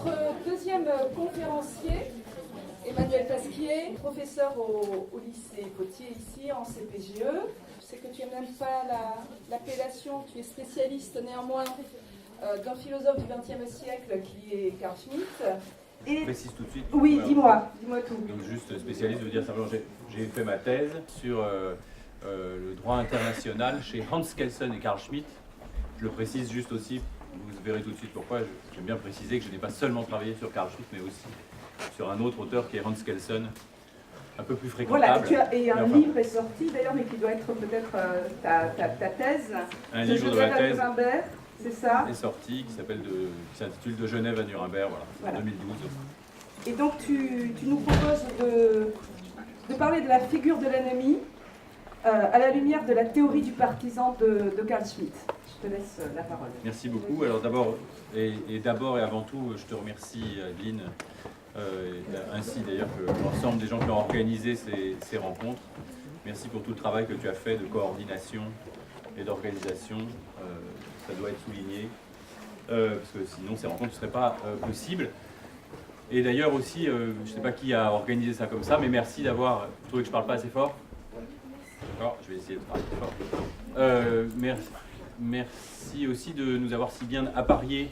notre deuxième conférencier, Emmanuel Pasquier, professeur au lycée Potier ici en CPGE. Je sais que tu n'aimes même pas l'appellation, tu es spécialiste néanmoins d'un philosophe du XXe siècle qui est Carl Schmitt. Et... Je précise tout de suite. Oui, dis-moi tout. Donc juste spécialiste veut dire simplement j'ai fait ma thèse sur le droit international chez Hans Kelsen et Carl Schmitt. Je le précise juste aussi, vous verrez tout de suite pourquoi. J'aime bien préciser que je n'ai pas seulement travaillé sur Carl Schmitt, mais aussi sur un autre auteur qui est Hans Kelsen, un peu plus fréquentable. Voilà, et un livre est sorti d'ailleurs, mais qui doit être peut-être ta thèse. Un livre de la thèse. C'est ça. Est sorti, qui s'intitule De Genève à Nuremberg, voilà. En 2012. Et donc tu nous proposes de parler de la figure de l'ennemi à la lumière de la théorie du partisan de Carl Schmitt. Je te laisse la parole. Merci beaucoup. Alors d'abord et avant tout, je te remercie, Adeline, ainsi d'ailleurs que l'ensemble des gens qui ont organisé ces rencontres. Merci pour tout le travail que tu as fait de coordination et d'organisation. Ça doit être souligné, parce que sinon ces rencontres ne seraient pas possibles. Et d'ailleurs aussi, je ne sais pas qui a organisé ça comme ça, mais merci d'avoir... Vous trouvez que je ne parle pas assez fort? D'accord, je vais essayer de parler plus fort. Merci aussi de nous avoir si bien appariés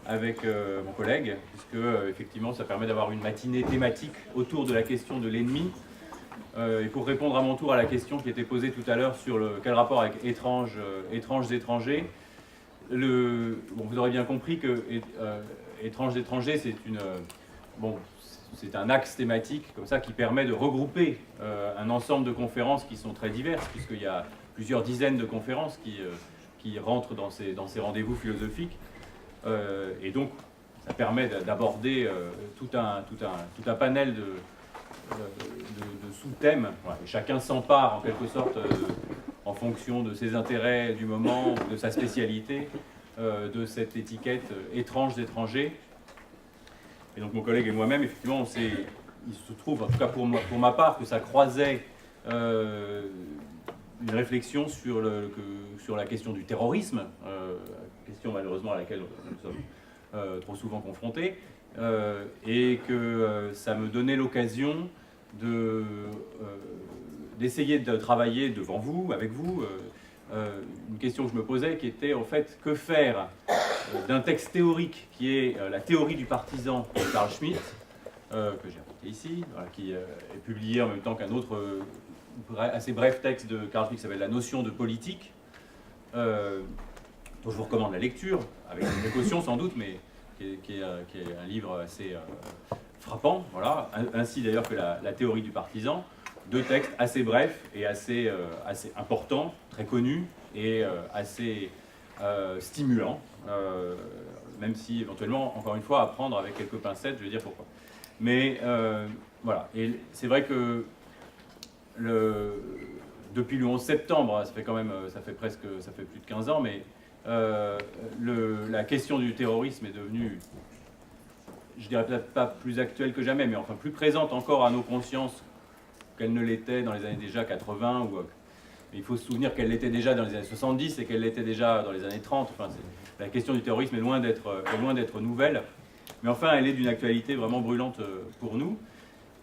avec mon collègue, puisque effectivement ça permet d'avoir une matinée thématique autour de la question de l'ennemi. Et pour répondre à mon tour à la question qui était posée tout à l'heure sur quel rapport avec étranges, étrangers, vous aurez bien compris que étranges étrangers, c'est un axe thématique comme ça qui permet de regrouper un ensemble de conférences qui sont très diverses, puisqu'il y a plusieurs dizaines de conférences qui rentrent dans ces rendez-vous philosophiques. Et donc, ça permet d'aborder tout un panel de sous-thèmes. Voilà. Et chacun s'empare en quelque sorte en fonction de ses intérêts du moment, de sa spécialité, de cette étiquette étrange d'étranger. Et donc mon collègue et moi-même, effectivement, il se trouve, en tout cas pour ma part, que ça croisait une réflexion sur la question du terrorisme, question malheureusement à laquelle nous sommes trop souvent confrontés, et que ça me donnait l'occasion d'essayer de travailler devant vous, avec vous, une question que je me posais qui était en fait que faire d'un texte théorique qui est la théorie du partisan de Carl Schmitt, que j'ai apporté ici, voilà, qui est publié en même temps qu'un autre assez bref texte de Carl Schmitt qui s'appelle La notion de politique, dont je vous recommande la lecture, avec des précautions sans doute, mais qui est un livre assez frappant, voilà. Ainsi d'ailleurs que la théorie du partisan. Deux textes assez brefs et assez importants, très connus et assez stimulants, même si éventuellement, encore une fois, à prendre avec quelques pincettes, je vais dire pourquoi. Mais voilà, et c'est vrai que depuis le 11 septembre, ça fait plus de 15 ans, mais la question du terrorisme est devenue, je dirais peut-être pas plus actuelle que jamais, mais enfin plus présente encore à nos consciences qu'elle ne l'était dans les années déjà 80, mais il faut se souvenir qu'elle l'était déjà dans les années 70 et qu'elle l'était déjà dans les années 30. Enfin, la question du terrorisme est loin d'être nouvelle, mais enfin elle est d'une actualité vraiment brûlante pour nous.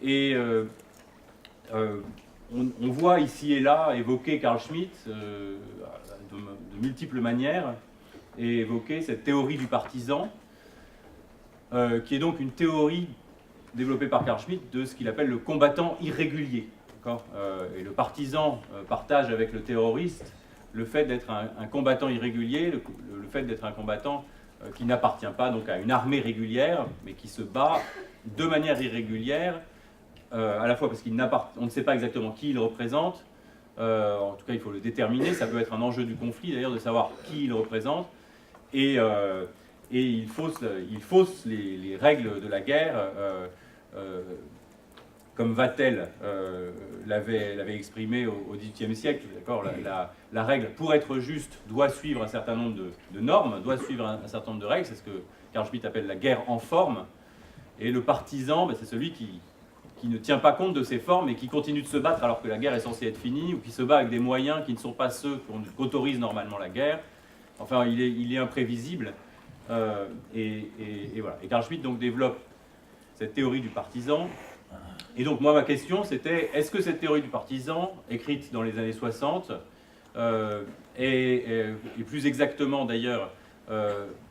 Et on voit ici et là évoquer Carl Schmitt de multiples manières, et évoquer cette théorie du partisan, qui est donc une théorie développé par Carl Schmitt de ce qu'il appelle le combattant irrégulier. Et le partisan partage avec le terroriste le fait d'être un combattant irrégulier, le fait d'être un combattant qui n'appartient pas donc à une armée régulière, mais qui se bat de manière irrégulière, à la fois parce qu'on ne sait pas exactement qui il représente, en tout cas il faut le déterminer, ça peut être un enjeu du conflit d'ailleurs de savoir qui il représente, et il fausse les règles de la guerre, comme Vattel l'avait exprimé au XVIIIe siècle. La règle, pour être juste, doit suivre un certain nombre de normes, doit suivre un certain nombre de règles. C'est ce que Carl Schmitt appelle la guerre en forme. Et le partisan, c'est celui qui ne tient pas compte de ces formes et qui continue de se battre alors que la guerre est censée être finie, ou qui se bat avec des moyens qui ne sont pas ceux qu'autorise normalement la guerre. Enfin, il est imprévisible. Et voilà. Et Carl Schmitt donc développe cette théorie du partisan. Et donc moi ma question c'était, est-ce que cette théorie du partisan, écrite dans les années 60, et plus exactement d'ailleurs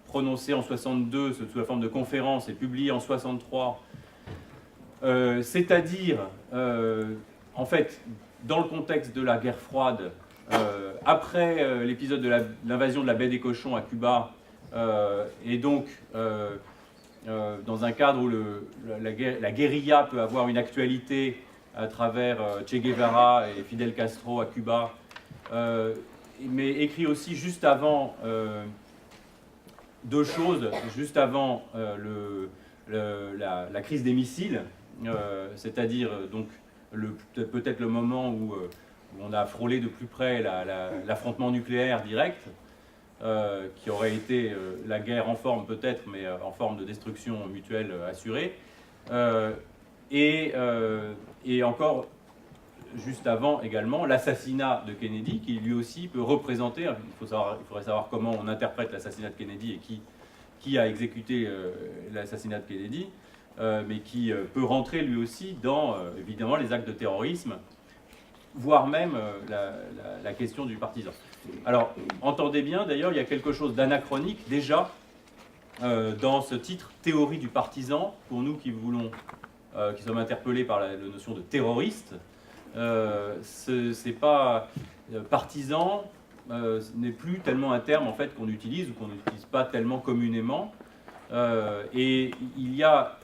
prononcée en 62 sous la forme de conférence et publiée en 63, c'est-à-dire en fait dans le contexte de la guerre froide, après l'épisode de l'invasion de la baie des Cochons à Cuba, et donc dans un cadre où la guérilla peut avoir une actualité à travers Che Guevara et Fidel Castro à Cuba, mais écrit aussi juste avant deux choses, juste avant la crise des missiles, c'est-à-dire donc peut-être le moment où on a frôlé de plus près l'affrontement nucléaire direct, qui aurait été la guerre en forme peut-être, mais en forme de destruction mutuelle assurée. Et encore, juste avant également, l'assassinat de Kennedy, qui lui aussi peut représenter, il faudrait savoir comment on interprète l'assassinat de Kennedy et qui a exécuté l'assassinat de Kennedy, mais qui peut rentrer lui aussi dans, évidemment, les actes de terrorisme, voire même la question du partisan. Alors, entendez bien, d'ailleurs, il y a quelque chose d'anachronique déjà dans ce titre « Théorie du partisan », pour nous qui sommes interpellés par la notion de terroriste. C'est pas partisan, ce n'est plus tellement un terme en fait qu'on utilise ou qu'on n'utilise pas tellement communément. Et il y a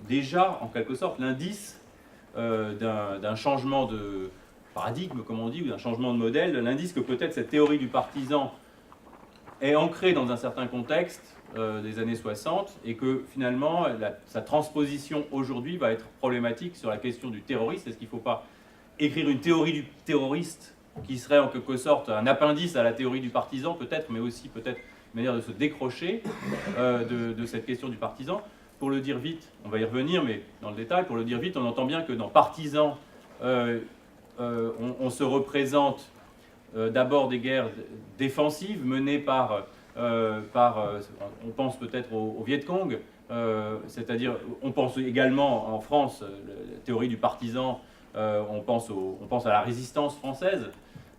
déjà, en quelque sorte, l'indice d'un changement de paradigme, comme on dit, ou d'un changement de modèle, l'indice que peut-être cette théorie du partisan est ancrée dans un certain contexte des années 60 et que finalement sa transposition aujourd'hui va être problématique sur la question du terroriste. Est-ce qu'il ne faut pas écrire une théorie du terroriste qui serait en quelque sorte un appendice à la théorie du partisan peut-être, mais aussi peut-être une manière de se décrocher de cette question du partisan. Pour le dire vite, on va y revenir, mais dans le détail, pour le dire vite, on entend bien que dans partisan, on se représente d'abord des guerres défensives menées par on pense peut-être au Viet Cong, c'est-à-dire on pense également en France, la théorie du partisan, on pense à la résistance française,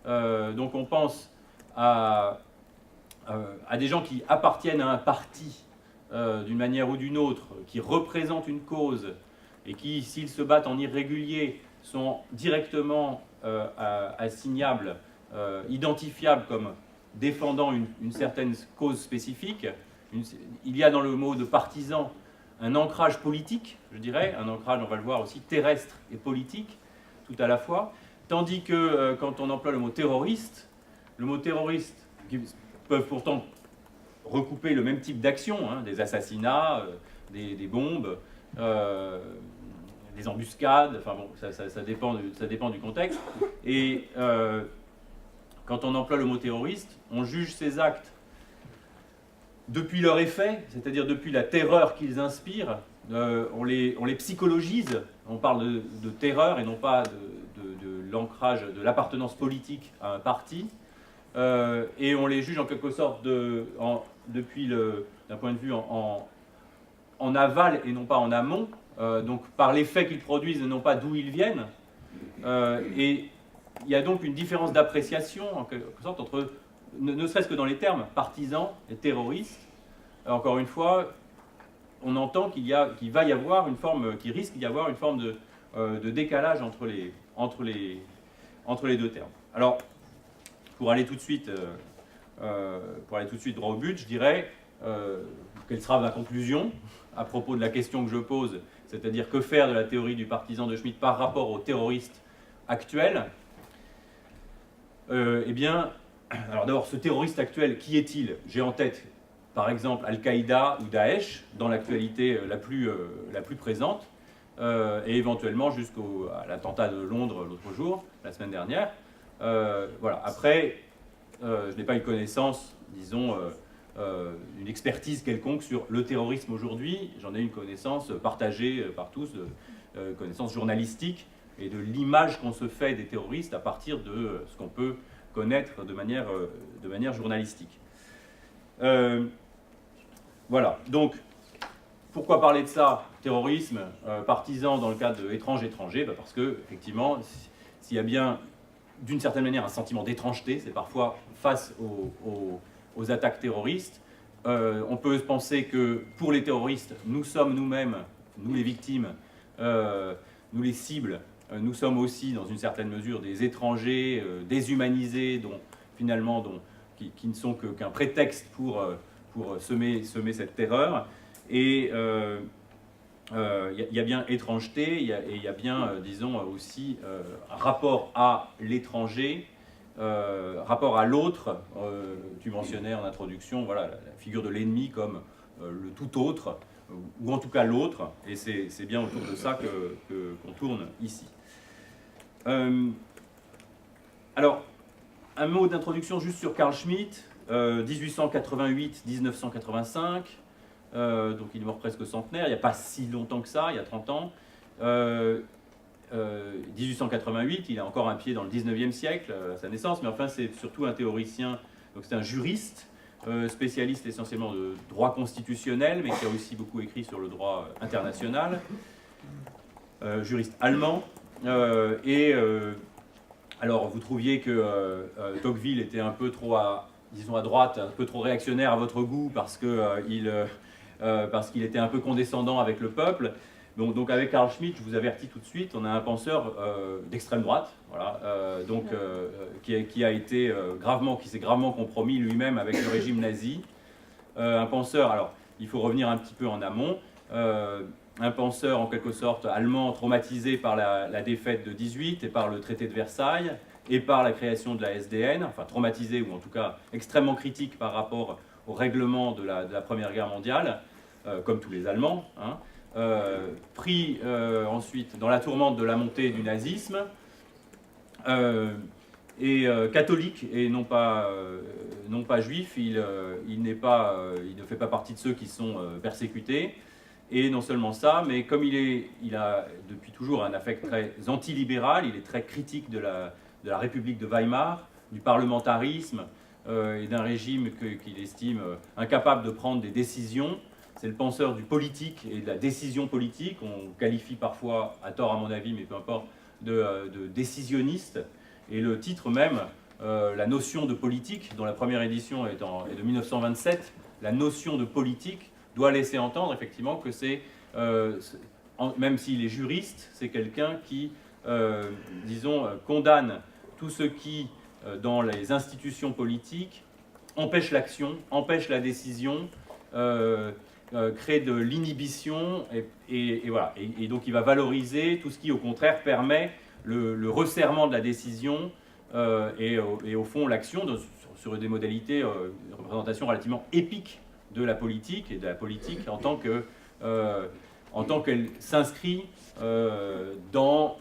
donc on pense à des gens qui appartiennent à un parti d'une manière ou d'une autre, qui représentent une cause et qui, s'ils se battent en irrégulier, sont directement assignables, identifiables comme défendant une certaine cause spécifique. Il y a dans le mot de partisan un ancrage politique, je dirais, un ancrage, on va le voir aussi, terrestre et politique, tout à la fois, tandis que quand on emploie le mot terroriste, qui peuvent pourtant recouper le même type d'action, hein, des assassinats, des bombes, des embuscades, enfin bon, ça dépend du contexte. Et quand on emploie le mot terroriste, on juge ces actes depuis leur effet, c'est-à-dire depuis la terreur qu'ils inspirent, on les psychologise, on parle de terreur et non pas de l'ancrage, de l'appartenance politique à un parti, et on les juge en quelque sorte depuis d'un point de vue en aval et non pas en amont, donc par l'effet qu'ils produisent et non pas d'où ils viennent. Et il y a donc une différence d'appréciation en quelque sorte entre, ne serait-ce que dans les termes, partisans et terroristes. Encore une fois, on entend qu'il risque d'y avoir une forme de décalage entre les deux termes. Alors, pour aller tout de suite droit au but, je dirais quelle sera ma conclusion à propos de la question que je pose, c'est-à-dire que faire de la théorie du partisan de Schmitt par rapport aux terroristes actuels. Eh bien, alors d'abord, ce terroriste actuel, qui est-il? J'ai en tête, par exemple, Al-Qaïda ou Daesh, dans l'actualité la plus présente, et éventuellement jusqu'à l'attentat de Londres l'autre jour, la semaine dernière. Voilà. Après, je n'ai pas une connaissance, disons, une expertise quelconque sur le terrorisme aujourd'hui. J'en ai une connaissance partagée par tous, connaissance journalistique, et de l'image qu'on se fait des terroristes à partir de ce qu'on peut connaître de manière journalistique. Voilà, donc pourquoi parler de ça, terrorisme, partisan dans le cas de étrange-étranger, parce que, effectivement, s'il y a bien, d'une certaine manière, un sentiment d'étrangeté, c'est parfois face aux attaques terroristes. On peut penser que pour les terroristes, nous sommes nous-mêmes, nous les victimes, nous les cibles, nous sommes aussi, dans une certaine mesure, des étrangers déshumanisés, qui ne sont qu'un prétexte pour semer cette terreur. Et il y a bien étrangeté, et il y a bien, disons, aussi rapport à l'étranger, rapport à l'autre. Tu mentionnais en introduction, voilà, la figure de l'ennemi comme le tout autre, ou en tout cas l'autre, et c'est bien autour de ça qu'on tourne ici. Alors, un mot d'introduction juste sur Carl Schmitt, 1888-1985, donc il est mort presque centenaire, il n'y a pas si longtemps que ça, il y a 30 ans. 1888, il a encore un pied dans le 19e siècle, à sa naissance, mais enfin c'est surtout un théoricien, donc c'est un juriste, spécialiste essentiellement de droit constitutionnel, mais qui a aussi beaucoup écrit sur le droit international, juriste allemand, alors vous trouviez que Tocqueville était un peu trop à droite, un peu trop réactionnaire à votre goût parce qu'il était un peu condescendant avec le peuple. Donc avec Carl Schmitt, je vous avertis tout de suite, on a un penseur d'extrême droite, voilà, qui s'est gravement compromis lui-même avec le régime nazi. Un penseur, alors il faut revenir un petit peu en amont, un penseur en quelque sorte allemand traumatisé par la défaite de 18 et par le traité de Versailles et par la création de la SDN, enfin traumatisé ou en tout cas extrêmement critique par rapport au règlement de la Première Guerre mondiale, comme tous les Allemands, hein, pris ensuite dans la tourmente de la montée du nazisme, et catholique et non pas juif, il ne fait pas partie de ceux qui sont persécutés. Et non seulement ça, mais comme il a depuis toujours un affect très antilibéral, il est très critique de la République de Weimar, du parlementarisme et d'un régime qu'il estime incapable de prendre des décisions. C'est le penseur du politique et de la décision politique. On qualifie parfois, à tort à mon avis, mais peu importe, de décisionniste. Et le titre même, la notion de politique, dont la première édition est de 1927, la notion de politique doit laisser entendre effectivement que c'est, même s'il est juriste, c'est quelqu'un qui, disons, condamne tout ce qui, dans les institutions politiques, empêche l'action, empêche la décision, crée de l'inhibition, et voilà. Et donc il va valoriser tout ce qui, au contraire, permet le resserrement de la décision et au fond l'action sur des modalités de représentation relativement épiques de la politique et de la politique en tant qu'elle s'inscrit dans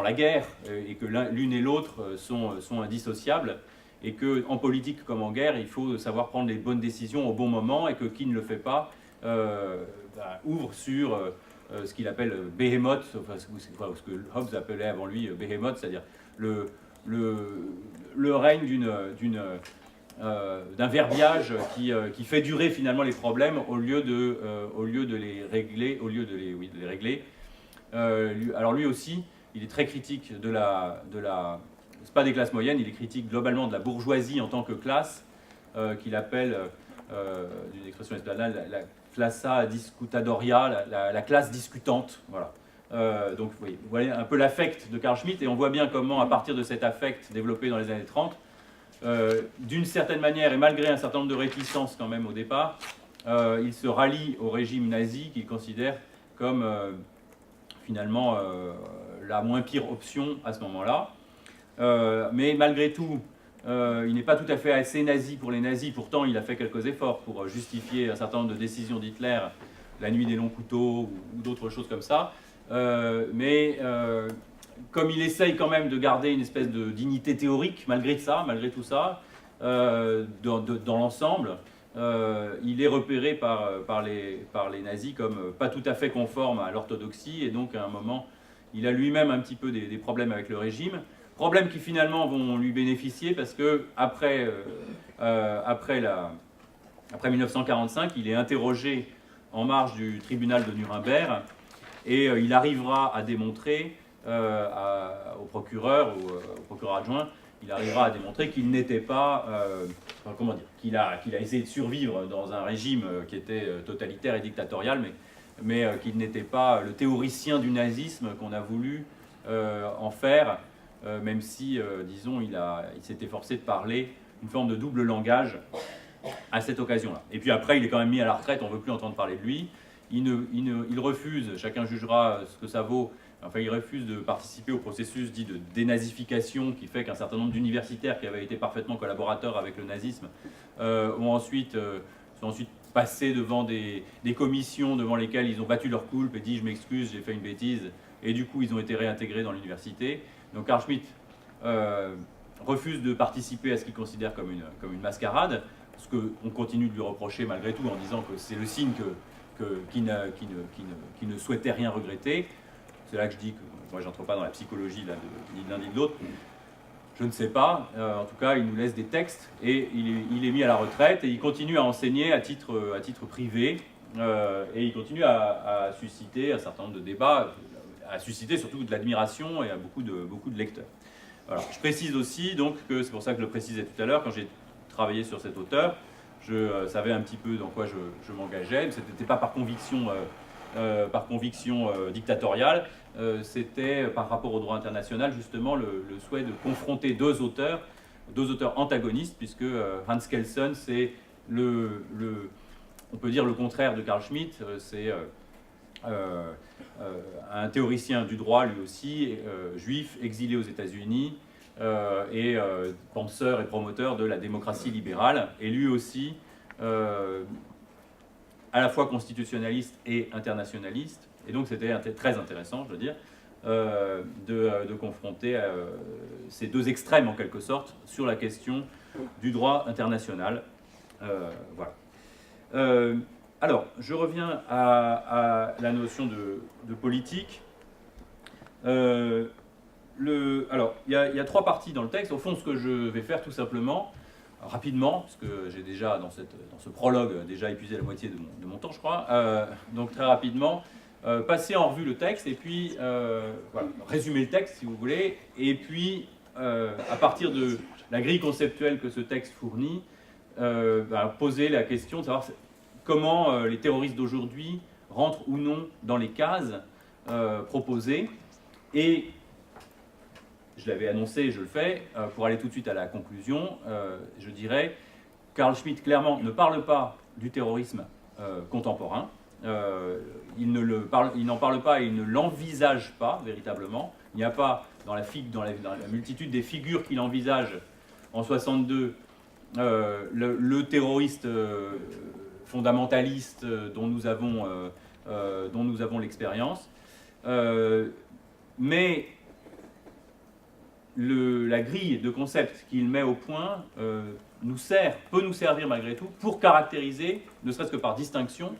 la guerre et que l'une et l'autre sont indissociables et qu'en politique comme en guerre, il faut savoir prendre les bonnes décisions au bon moment et que qui ne le fait pas ouvre sur ce qu'il appelle Behemoth, enfin, ce que Hobbes appelait avant lui Behemoth, c'est-à-dire le règne d'un verbiage qui fait durer finalement les problèmes au lieu de les régler. Alors lui aussi, il est très critique c'est pas des classes moyennes, il est critique globalement de la bourgeoisie en tant que classe, qu'il appelle, d'une expression espagnole, la classa discutadoria, la classe discutante. Voilà. Donc vous voyez un peu l'affect de Carl Schmitt, et on voit bien comment, à partir de cet affect développé dans les années 30, d'une certaine manière, et malgré un certain nombre de réticences quand même au départ, il se rallie au régime nazi qu'il considère comme finalement la moins pire option à ce moment-là. Mais malgré tout, il n'est pas tout à fait assez nazi pour les nazis, pourtant il a fait quelques efforts pour justifier un certain nombre de décisions d'Hitler, la nuit des longs couteaux ou d'autres choses comme ça. Mais comme il essaye quand même de garder une espèce de dignité théorique, malgré tout ça, dans l'ensemble, il est repéré par les nazis comme pas tout à fait conforme à l'orthodoxie, et donc à un moment, il a lui-même un petit peu des problèmes avec le régime. Problèmes qui finalement vont lui bénéficier parce que après après 1945, il est interrogé en marge du tribunal de Nuremberg et il arrivera à démontrer au procureur ou au procureur adjoint, il arrivera à démontrer qu'il n'était pas, comment dire, qu'il a essayé de survivre dans un régime qui était totalitaire et dictatorial, mais qu'il n'était pas le théoricien du nazisme qu'on a voulu en faire, même si, disons, il s'était forcé de parler une forme de double langage à cette occasion-là. Et puis après, il est quand même mis à la retraite, on ne veut plus entendre parler de lui. Il refuse, chacun jugera ce que ça vaut, enfin il refuse de participer au processus dit de dénazification qui fait qu'un certain nombre d'universitaires qui avaient été parfaitement collaborateurs avec le nazisme sont ensuite passés devant des commissions devant lesquelles ils ont battu leur coulpe et dit je m'excuse, j'ai fait une bêtise, et du coup ils ont été réintégrés dans l'université. Donc Carl Schmitt refuse de participer à ce qu'il considère comme une mascarade, ce qu'on continue de lui reprocher malgré tout en disant que c'est le signe qu'il ne souhaitait rien regretter. C'est là que je dis que moi j'entre pas dans la psychologie là, ni de l'un ni de l'autre. Je ne sais pas. En tout cas, il nous laisse des textes et il est mis à la retraite et il continue à enseigner à titre privé et il continue à susciter un certain nombre de débats, à susciter surtout de l'admiration et à beaucoup de lecteurs. Alors, je précise aussi donc que c'est pour ça que je le précisais tout à l'heure quand j'ai travaillé sur cet auteur. Je savais un petit peu dans quoi je m'engageais. Ce n'était pas par conviction dictatoriale, c'était par rapport au droit international justement le souhait de confronter deux auteurs antagonistes, puisque Hans Kelsen, c'est on peut dire le contraire de Carl Schmitt, c'est un théoricien du droit lui aussi, juif, exilé aux États-Unis, et penseur et promoteur de la démocratie libérale, et lui aussi à la fois constitutionnaliste et internationaliste, et donc c'était très intéressant, je veux dire, de confronter ces deux extrêmes en quelque sorte sur la question du droit international. Voilà. Alors, je reviens à la notion de politique. Alors, il y a trois parties dans le texte. Au fond, ce que je vais faire tout simplement, rapidement, parce que j'ai déjà, dans ce prologue, déjà épuisé la moitié de mon temps, je crois. Donc, très rapidement, passer en revue le texte et puis voilà, résumer le texte, si vous voulez. Et puis, à partir de la grille conceptuelle que ce texte fournit, poser la question de savoir comment les terroristes d'aujourd'hui rentrent ou non dans les cases proposées. Et je l'avais annoncé, je le fais, pour aller tout de suite à la conclusion, je dirais, Carl Schmitt, clairement, ne parle pas du terrorisme contemporain. Il n'en parle pas et il ne l'envisage pas véritablement. Il n'y a pas, dans la multitude des figures qu'il envisage en 1962, le terroriste fondamentaliste dont nous avons l'expérience. Mais la grille de concepts qu'il met au point peut nous servir malgré tout pour caractériser, ne serait-ce que par distinction,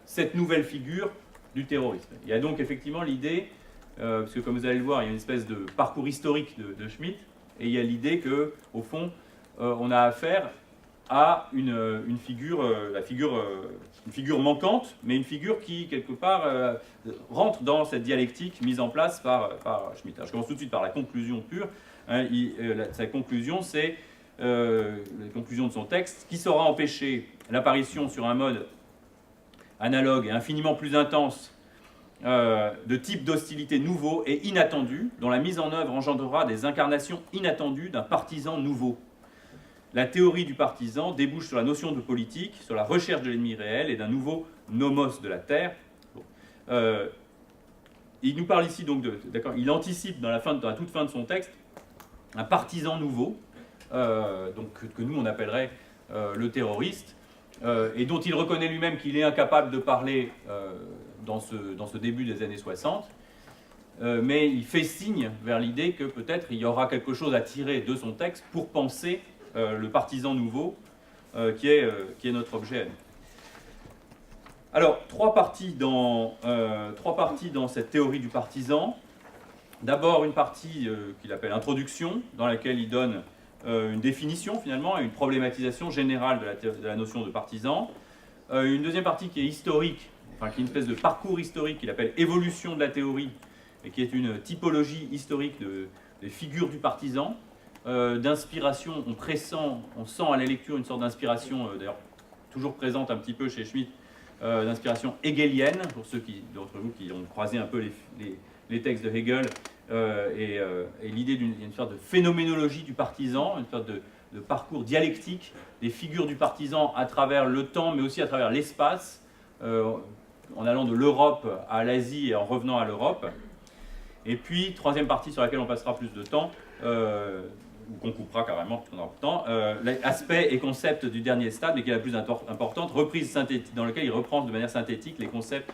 cette nouvelle figure du terrorisme. Il y a donc effectivement l'idée, parce que comme vous allez le voir, il y a une espèce de parcours historique de Schmitt, et il y a l'idée qu'au fond, on a affaire à une figure manquante, mais une figure qui, quelque part, rentre dans cette dialectique mise en place par Schmitt. Alors, je commence tout de suite par la conclusion pure. Sa conclusion, c'est la conclusion de son texte, qui saura empêcher l'apparition sur un mode analogue et infiniment plus intense de types d'hostilité nouveaux et inattendus, dont la mise en œuvre engendrera des incarnations inattendues d'un partisan nouveau. La théorie du partisan débouche sur la notion de politique, sur la recherche de l'ennemi réel et d'un nouveau nomos de la terre. Bon. Il nous parle ici donc d'accord, il anticipe dans la toute fin de son texte un partisan nouveau, donc que nous on appellerait le terroriste, et dont il reconnaît lui-même qu'il est incapable de parler dans ce début des années 60, mais il fait signe vers l'idée que peut-être il y aura quelque chose à tirer de son texte pour penser le partisan nouveau qui est notre objet à nous. Alors, trois parties dans cette théorie du partisan. D'abord, une partie qu'il appelle introduction, dans laquelle il donne une définition finalement et une problématisation générale de la notion de partisan. Une deuxième partie qui est historique, enfin qui est une espèce de parcours historique qu'il appelle évolution de la théorie et qui est une typologie historique des figures du partisan, d'inspiration, on sent à la lecture une sorte d'inspiration, d'ailleurs toujours présente un petit peu chez Schmitt, d'inspiration hegelienne, pour ceux d'entre vous qui ont croisé un peu les textes de Hegel, et l'idée d'une sorte de phénoménologie du partisan, une sorte de parcours dialectique des figures du partisan à travers le temps, mais aussi à travers l'espace, en allant de l'Europe à l'Asie et en revenant à l'Europe. Et puis, troisième partie sur laquelle on passera plus de temps, ou qu'on coupera carrément, parce qu'on aura le temps, aspect et concept du dernier stade, mais qui est la plus importante, reprise synthétique, dans lequel il reprend de manière synthétique les concepts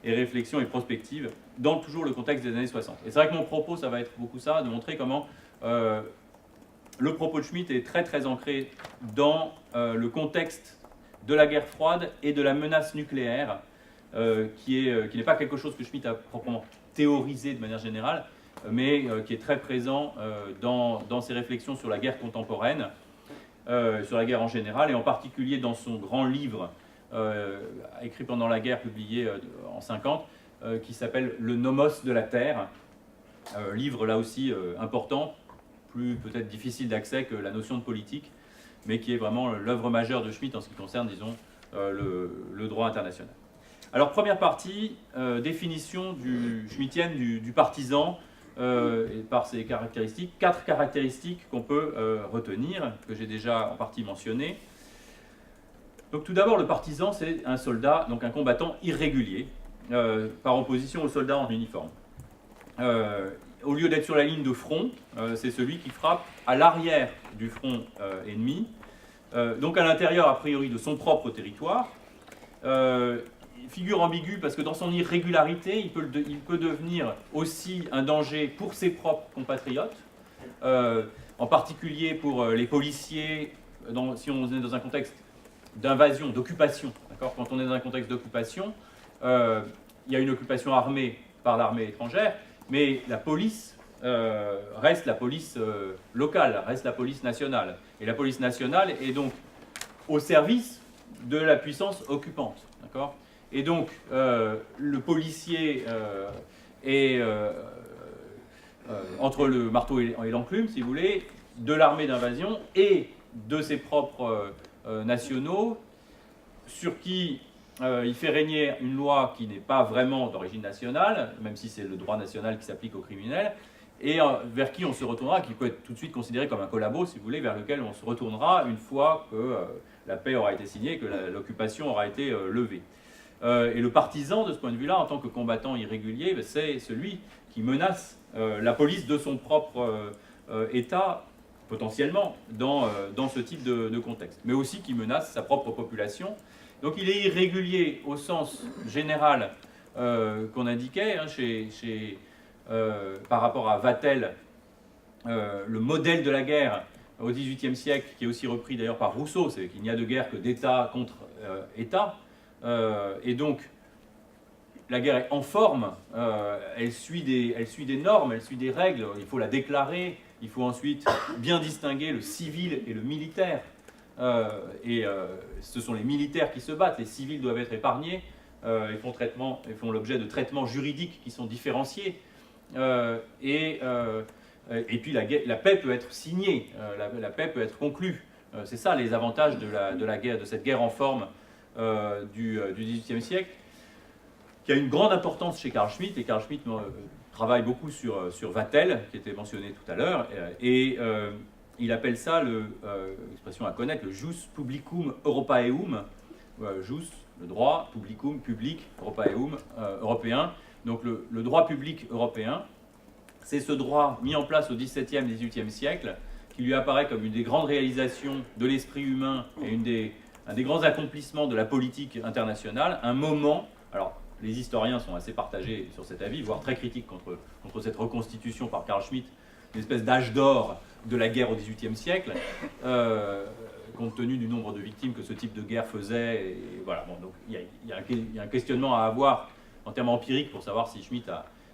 et réflexions et prospectives, dans toujours le contexte des années 60. Et c'est vrai que mon propos, ça va être beaucoup ça, de montrer comment le propos de Schmitt est très très ancré dans le contexte de la guerre froide et de la menace nucléaire, qui n'est pas quelque chose que Schmitt a proprement théorisé de manière générale, mais qui est très présent dans ses réflexions sur la guerre contemporaine, sur la guerre en général, et en particulier dans son grand livre écrit pendant la guerre, publié en 50, qui s'appelle « Le nomos de la Terre », livre là aussi important, plus peut-être difficile d'accès que la notion de politique, mais qui est vraiment l'œuvre majeure de Schmitt en ce qui concerne, disons, le droit international. Alors, première partie, définition schmittienne du partisan, et par ses caractéristiques, 4 caractéristiques qu'on peut retenir, que j'ai déjà en partie mentionnées. Donc tout d'abord, le partisan, c'est un soldat, donc un combattant irrégulier, par opposition au soldat en uniforme. Au lieu d'être sur la ligne de front, c'est celui qui frappe à l'arrière du front ennemi, donc à l'intérieur, a priori, de son propre territoire. Figure ambiguë parce que dans son irrégularité, il peut devenir aussi un danger pour ses propres compatriotes, en particulier pour les policiers, si on est dans un contexte d'invasion, d'occupation. Quand on est dans un contexte d'occupation, il y a une occupation armée par l'armée étrangère, mais la police reste la police locale, reste la police nationale. Et la police nationale est donc au service de la puissance occupante. D'accord ? Et donc, le policier est entre le marteau et l'enclume, si vous voulez, de l'armée d'invasion et de ses propres nationaux, sur qui il fait régner une loi qui n'est pas vraiment d'origine nationale, même si c'est le droit national qui s'applique aux criminels, et vers qui on se retournera, qui peut être tout de suite considéré comme un collabo, si vous voulez, vers lequel on se retournera une fois que la paix aura été signée, que l'occupation aura été levée. Et le partisan, de ce point de vue-là, en tant que combattant irrégulier, c'est celui qui menace la police de son propre État, potentiellement, dans ce type de contexte, mais aussi qui menace sa propre population. Donc il est irrégulier au sens général qu'on indiquait, hein, par rapport à Vattel, le modèle de la guerre au XVIIIe siècle, qui est aussi repris d'ailleurs par Rousseau, c'est qu'il n'y a de guerre que d'État contre État. Et donc, la guerre est en forme, elle suit des normes, elle suit des règles, il faut la déclarer, il faut ensuite bien distinguer le civil et le militaire. Ce sont les militaires qui se battent, les civils doivent être épargnés, ils font l'objet de traitements juridiques qui sont différenciés. Et puis la paix peut être signée, la paix peut être conclue. C'est ça les avantages de la guerre, de cette guerre en forme du XVIIIe siècle, qui a une grande importance chez Carl Schmitt, et Carl Schmitt travaille beaucoup sur Vattel, qui était mentionné tout à l'heure, et il appelle ça, l'expression à connaître, le jus publicum Europaeum, jus, le droit, publicum, public, Europaeum, européen. Donc le droit public européen, c'est ce droit mis en place au XVIIe, XVIIIe siècle, qui lui apparaît comme une des grandes réalisations de l'esprit humain et un des grands accomplissements de la politique internationale, un moment, alors les historiens sont assez partagés sur cet avis, voire très critiques contre cette reconstitution par Carl Schmitt, une espèce d'âge d'or de la guerre au XVIIIe siècle, compte tenu du nombre de victimes que ce type de guerre faisait. Et voilà, bon, donc il y a un questionnement à avoir en termes empiriques pour savoir si Schmitt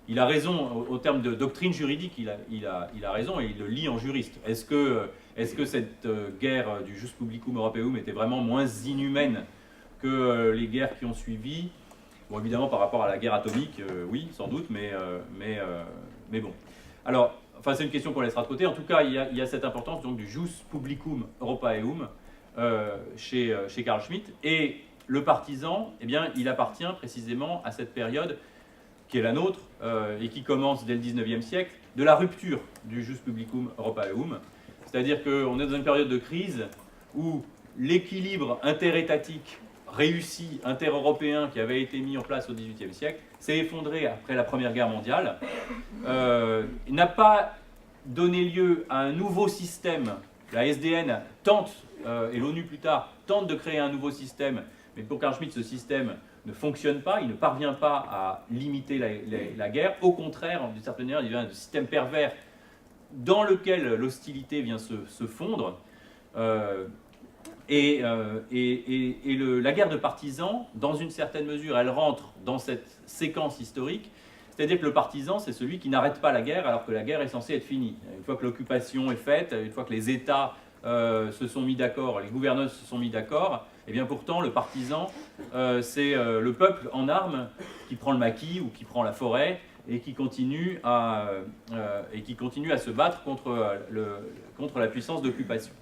il a raison au terme de doctrine juridique, il a raison et il le lit en juriste. Est-ce que cette guerre du Jus Publicum Europaeum était vraiment moins inhumaine que les guerres qui ont suivi? Bon, évidemment, par rapport à la guerre atomique, oui, sans doute, mais bon. Alors, enfin, c'est une question qu'on laissera de côté. En tout cas, il y a cette importance donc, du Jus Publicum Europaeum chez Carl Schmitt. Et le partisan, eh bien, il appartient précisément à cette période qui est la nôtre et qui commence dès le 19e siècle, de la rupture du Jus Publicum Europaeum. C'est-à-dire qu'on est dans une période de crise où l'équilibre interétatique réussi, intereuropéen, qui avait été mis en place au XVIIIe siècle, s'est effondré après la Première Guerre mondiale. Il n'a pas donné lieu à un nouveau système. La SDN tente, et l'ONU plus tard, tente de créer un nouveau système, mais pour Carl Schmitt, ce système ne fonctionne pas, il ne parvient pas à limiter la guerre. Au contraire, d'une certaine manière, il y a un système pervers dans lequel l'hostilité vient se fondre. La guerre de partisans, dans une certaine mesure, elle rentre dans cette séquence historique. C'est-à-dire que le partisan, c'est celui qui n'arrête pas la guerre alors que la guerre est censée être finie. Une fois que l'occupation est faite, une fois que les États se sont mis d'accord, les gouverneurs se sont mis d'accord, et bien pourtant le partisan, c'est le peuple en armes qui prend le maquis ou qui prend la forêt et qui continue à se battre contre la puissance d'occupation.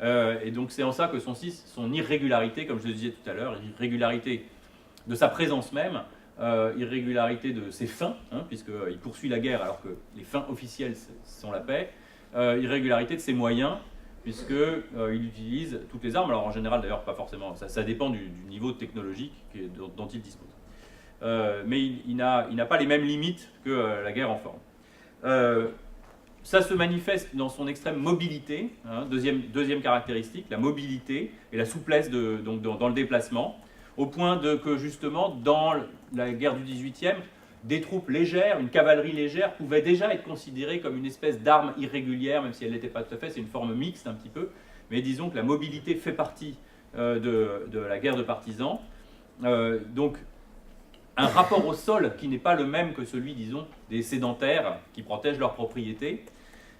Et donc c'est en ça que son irrégularité, comme je le disais tout à l'heure, irrégularité de sa présence même, irrégularité de ses fins, puisqu'il poursuit la guerre alors que les fins officielles sont la paix, irrégularité de ses moyens, puisqu'il utilise toutes les armes, alors en général d'ailleurs pas forcément, ça dépend du niveau technologique dont il dispose. Mais il n'a pas les mêmes limites que la guerre en forme. Ça se manifeste dans son extrême mobilité, deuxième caractéristique, la mobilité et la souplesse dans le déplacement, au point que justement, dans la guerre du XVIIIe, des troupes légères, une cavalerie légère, pouvaient déjà être considérées comme une espèce d'arme irrégulière, même si elle n'était pas tout à fait, c'est une forme mixte un petit peu, mais disons que la mobilité fait partie de la guerre de partisans. Donc, un rapport au sol qui n'est pas le même que celui, disons, des sédentaires qui protègent leur propriété.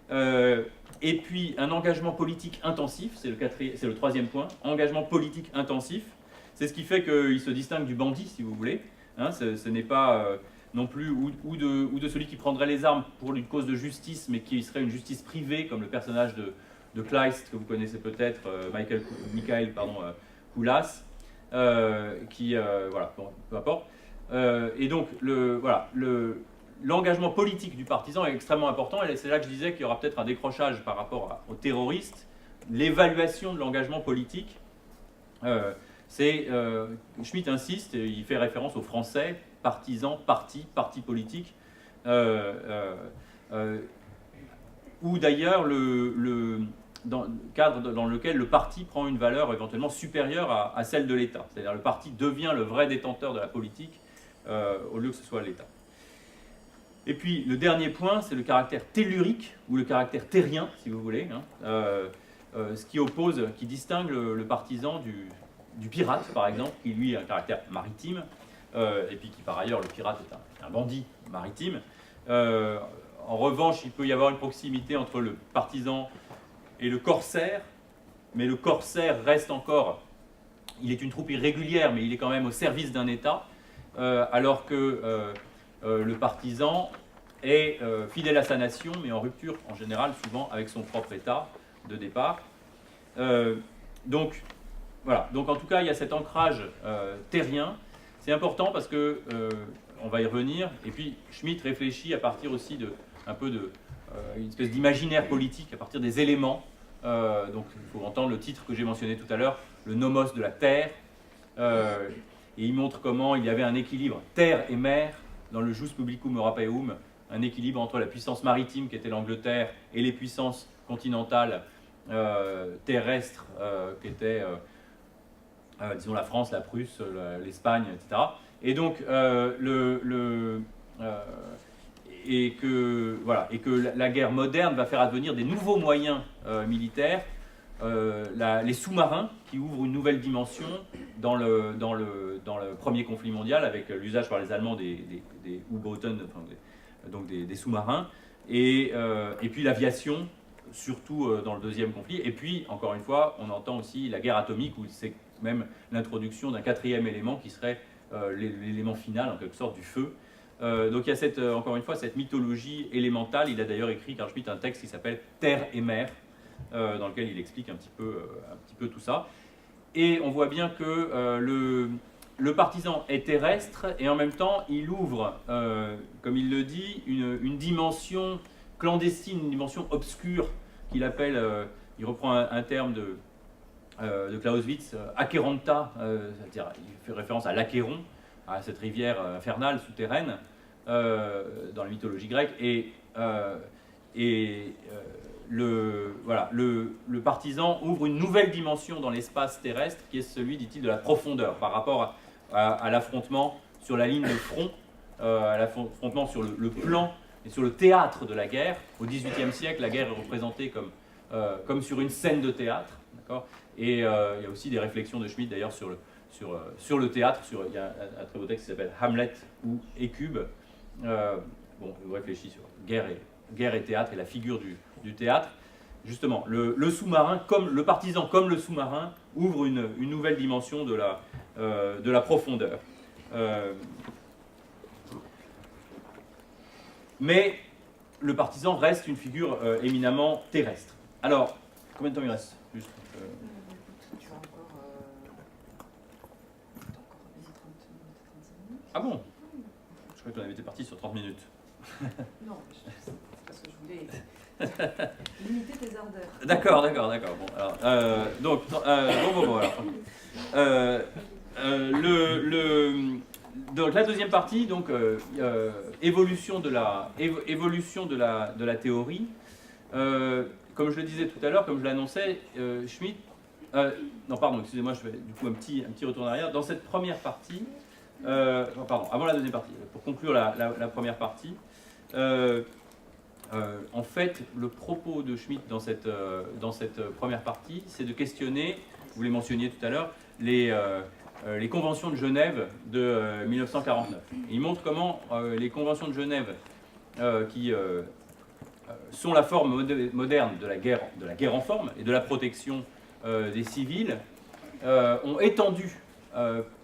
Et puis, un engagement politique intensif, c'est le troisième point, engagement politique intensif. C'est ce qui fait qu'il se distingue du bandit, si vous voulez. Ce n'est pas non plus ou de celui qui prendrait les armes pour une cause de justice, mais qui serait une justice privée, comme le personnage de Kleist, que vous connaissez peut-être, Michael Koulas, voilà, bon, peu importe. Et donc, l'engagement politique du partisan est extrêmement important, et c'est là que je disais qu'il y aura peut-être un décrochage par rapport aux terroristes. L'évaluation de l'engagement politique, Schmitt insiste, et il fait référence aux Français, partisans, parti politique, ou d'ailleurs dans le cadre dans lequel le parti prend une valeur éventuellement supérieure à celle de l'État. C'est-à-dire le parti devient le vrai détenteur de la politique au lieu que ce soit l'État. Et puis le dernier point, c'est le caractère tellurique, ou le caractère terrien, si vous voulez, ce qui distingue le partisan du pirate, par exemple, qui lui a un caractère maritime, et puis qui par ailleurs, le pirate est un bandit maritime. En revanche, il peut y avoir une proximité entre le partisan et le corsaire, mais le corsaire reste encore, il est une troupe irrégulière, mais il est quand même au service d'un État, alors que le partisan est fidèle à sa nation, mais en rupture en général, souvent avec son propre État de départ. Donc voilà, donc en tout cas il y a cet ancrage terrien. C'est important parce que on va y revenir. Et puis Schmitt réfléchit à partir aussi une espèce d'imaginaire politique, à partir des éléments. Donc il faut entendre le titre que j'ai mentionné tout à l'heure, le nomos de la terre. Et il montre comment il y avait un équilibre terre et mer dans le Jus Publicum Europaeum, un équilibre entre la puissance maritime qui était l'Angleterre et les puissances continentales terrestres qui étaient disons la France, la Prusse, l'Espagne, etc. Et donc et que la guerre moderne va faire advenir des nouveaux moyens militaires, les sous-marins qui ouvrent une nouvelle dimension dans le premier conflit mondial avec l'usage par les Allemands des U-Booten, donc des sous-marins, et puis l'aviation, surtout dans le deuxième conflit. Et puis, encore une fois, on entend aussi la guerre atomique, où c'est même l'introduction d'un quatrième élément qui serait l'élément final, en quelque sorte, du feu. Donc il y a encore une fois cette mythologie élémentale. Il a d'ailleurs écrit, Carl Schmitt, un texte qui s'appelle « Terre et mer », dans lequel il explique un petit peu tout ça. Et on voit bien que le partisan est terrestre, et en même temps, il ouvre, comme il le dit, une dimension clandestine, une dimension obscure, qu'il appelle, il reprend un terme de Clausewitz, Acheronta, c'est-à-dire il fait référence à l'Achéron, à cette rivière infernale souterraine dans la mythologie grecque, le partisan ouvre une nouvelle dimension dans l'espace terrestre qui est celui, dit-il, de la profondeur par rapport à l'affrontement sur la ligne de front, à l'affrontement sur le plan et sur le théâtre de la guerre. Au XVIIIe siècle, la guerre est représentée comme sur une scène de théâtre, d'accord. Et il y a aussi des réflexions de Schmitt d'ailleurs sur le théâtre. Il y a un très beau texte qui s'appelle Hamlet ou Hécube. Il réfléchit sur guerre et théâtre et la figure du théâtre. Justement, le sous-marin, comme le partisan comme le sous-marin, ouvre une nouvelle dimension de la profondeur. Mais le partisan reste une figure éminemment terrestre. Alors, combien de temps il reste? Juste, Tu vas encore viser 30 minutes, 35 minutes. Ah bon? Je croyais qu'on avait été parti sur 30 minutes. Non, c'est parce que je voulais limiter tes ardeurs. D'accord. Bon, alors, donc la deuxième partie, donc évolution de la théorie. Comme je le disais tout à l'heure, comme je l'annonçais, Schmitt. Non, pardon, excusez-moi, je fais du coup un petit retour en arrière. Dans cette première partie, avant la deuxième partie, pour conclure la première partie. En fait, le propos de Schmitt dans cette première partie, c'est de questionner, vous les mentionniez tout à l'heure, les conventions de Genève de 1949. Il montre comment les conventions de Genève, qui sont la forme moderne de la guerre en forme et de la protection des civils, ont étendu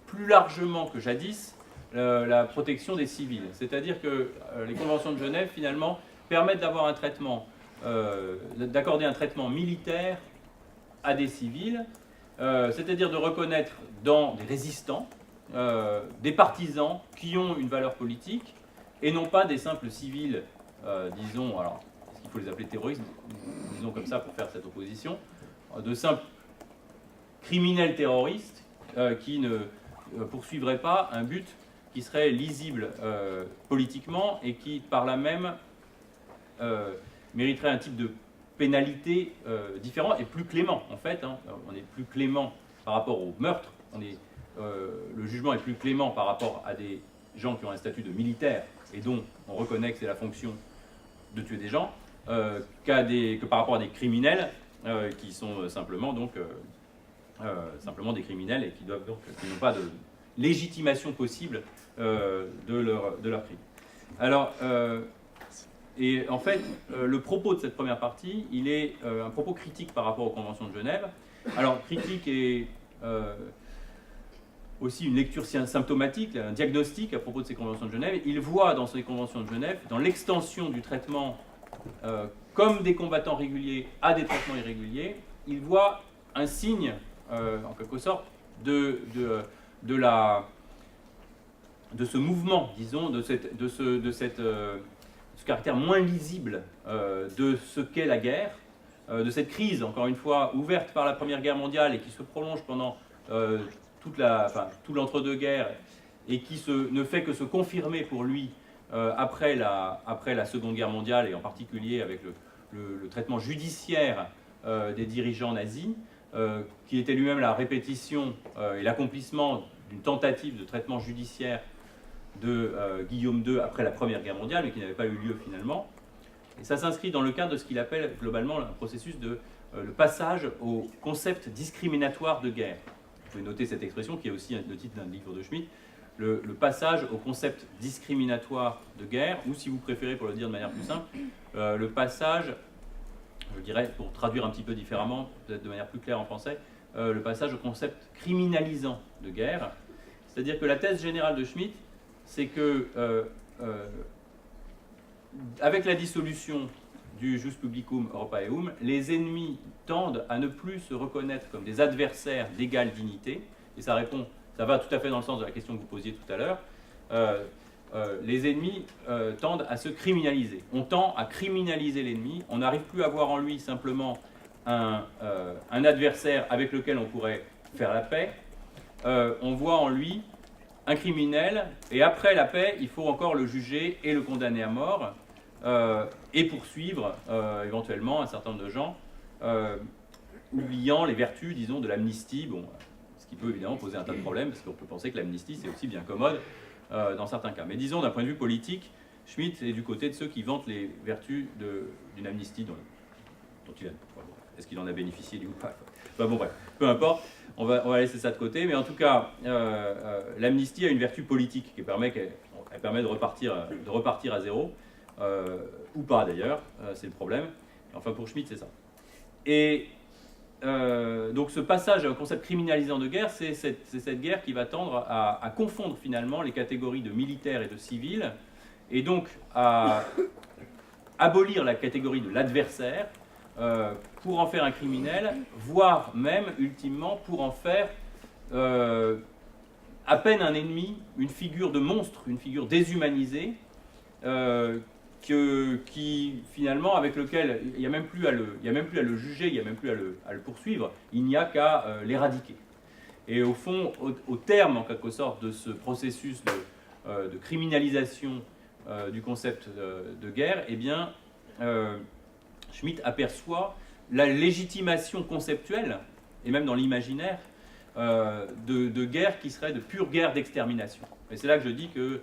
plus largement que jadis la protection des civils. C'est-à-dire que les conventions de Genève, finalement, permettent d'avoir un traitement, d'accorder un traitement militaire à des civils, c'est-à-dire de reconnaître dans des résistants des partisans qui ont une valeur politique et non pas des simples civils, disons, alors est-ce qu'il faut les appeler terroristes, disons comme ça pour faire cette opposition, de simples criminels terroristes qui ne poursuivraient pas un but qui serait lisible politiquement et qui, par là même, mériterait un type de pénalité différent et plus clément, en fait. On est plus clément par rapport au meurtre, le jugement est plus clément par rapport à des gens qui ont un statut de militaire et dont on reconnaît que c'est la fonction de tuer des gens, que par rapport à des criminels qui sont simplement des criminels et qui n'ont pas de légitimation possible de leur crime. Alors, et en fait, le propos de cette première partie, il est un propos critique par rapport aux conventions de Genève. Alors, critique et aussi une lecture symptomatique, un diagnostic à propos de ces conventions de Genève. Il voit dans ces conventions de Genève, dans l'extension du traitement comme des combattants réguliers à des traitements irréguliers, il voit un signe, en quelque sorte, de ce mouvement, disons, de ce caractère moins lisible de ce qu'est la guerre, de cette crise, encore une fois, ouverte par la Première Guerre mondiale et qui se prolonge pendant tout l'entre-deux-guerres et qui ne fait que se confirmer pour lui après la Seconde Guerre mondiale, et en particulier avec le traitement judiciaire des dirigeants nazis, qui était lui-même la répétition et l'accomplissement d'une tentative de traitement judiciaire de Guillaume II après la Première Guerre mondiale, mais qui n'avait pas eu lieu finalement. Et ça s'inscrit dans le cadre de ce qu'il appelle globalement un processus de le passage au concept discriminatoire de guerre. Vous pouvez noter cette expression, qui est aussi le titre d'un livre de Schmitt, le passage au concept discriminatoire de guerre, ou si vous préférez, pour le dire de manière plus simple, le passage, je dirais, pour traduire un petit peu différemment, peut-être de manière plus claire en français, le passage au concept criminalisant de guerre. C'est-à-dire que la thèse générale de Schmitt, c'est que avec la dissolution du Jus Publicum Europaeum, les ennemis tendent à ne plus se reconnaître comme des adversaires d'égale dignité, et ça va tout à fait dans le sens de la question que vous posiez tout à l'heure. Les ennemis tendent à se criminaliser. On tend à criminaliser l'ennemi. On n'arrive plus à voir en lui simplement un adversaire avec lequel on pourrait faire la paix. On voit en lui un criminel, et après la paix, il faut encore le juger et le condamner à mort, et poursuivre éventuellement un certain nombre de gens, oubliant les vertus, disons, de l'amnistie, bon, ce qui peut évidemment poser un tas de problèmes, parce qu'on peut penser que l'amnistie, c'est aussi bien commode dans certains cas. Mais disons, d'un point de vue politique, Schmitt est du côté de ceux qui vantent les vertus d'une amnistie dont il a... Est-ce qu'il en a bénéficié lui ou pas? Enfin, bon, bref, peu importe, on va laisser ça de côté, mais en tout cas, l'amnistie a une vertu politique qui permet de repartir à zéro, ou pas d'ailleurs, c'est le problème. Enfin, pour Schmitt, c'est ça. Et donc ce passage au concept criminalisant de guerre, c'est cette guerre qui va tendre à confondre finalement les catégories de militaires et de civils, et donc à abolir la catégorie de l'adversaire pour en faire un criminel, voire même, ultimement, pour en faire à peine un ennemi, une figure de monstre, une figure déshumanisée, qui finalement, avec lequel il n'y a même plus à le juger, il n'y a même plus à le poursuivre, il n'y a qu'à l'éradiquer. Et au fond, au terme, en quelque sorte, de ce processus de criminalisation du concept de guerre, eh bien, Schmitt aperçoit la légitimation conceptuelle, et même dans l'imaginaire, de guerre qui serait de pure guerre d'extermination. Et c'est là que je dis que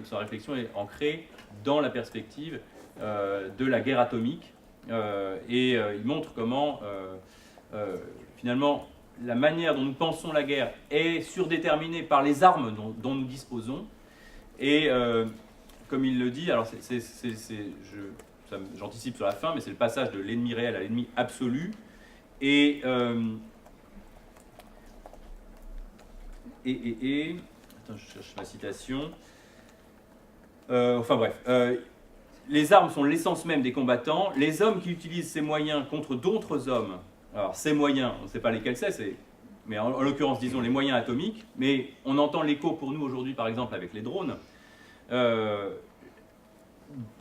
sa réflexion est ancrée dans la perspective de la guerre atomique, et il montre comment finalement la manière dont nous pensons la guerre est surdéterminée par les armes dont nous disposons, et comme il le dit, alors j'anticipe sur la fin, mais c'est le passage de l'ennemi réel à l'ennemi absolu, et attends, je cherche ma citation. Enfin bref, les armes sont l'essence même des combattants. Les hommes qui utilisent ces moyens contre d'autres hommes, alors ces moyens, on ne sait pas lesquels c'est, mais en l'occurrence, disons les moyens atomiques, mais on entend l'écho pour nous aujourd'hui, par exemple, avec les drones,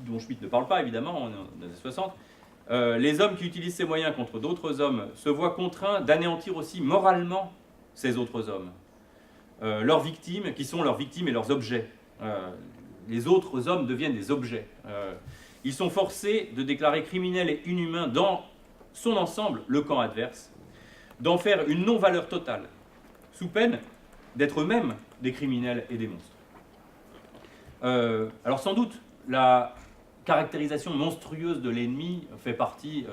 dont Schmitt ne parle pas, évidemment, on est dans les années 60. Les hommes qui utilisent ces moyens contre d'autres hommes se voient contraints d'anéantir aussi moralement ces autres hommes. Leurs victimes, qui sont leurs victimes et leurs objets. Les autres hommes deviennent des objets. Ils sont forcés de déclarer criminel et inhumain dans son ensemble le camp adverse, d'en faire une non-valeur totale, sous peine d'être eux-mêmes des criminels et des monstres. Alors sans doute, la caractérisation monstrueuse de l'ennemi fait partie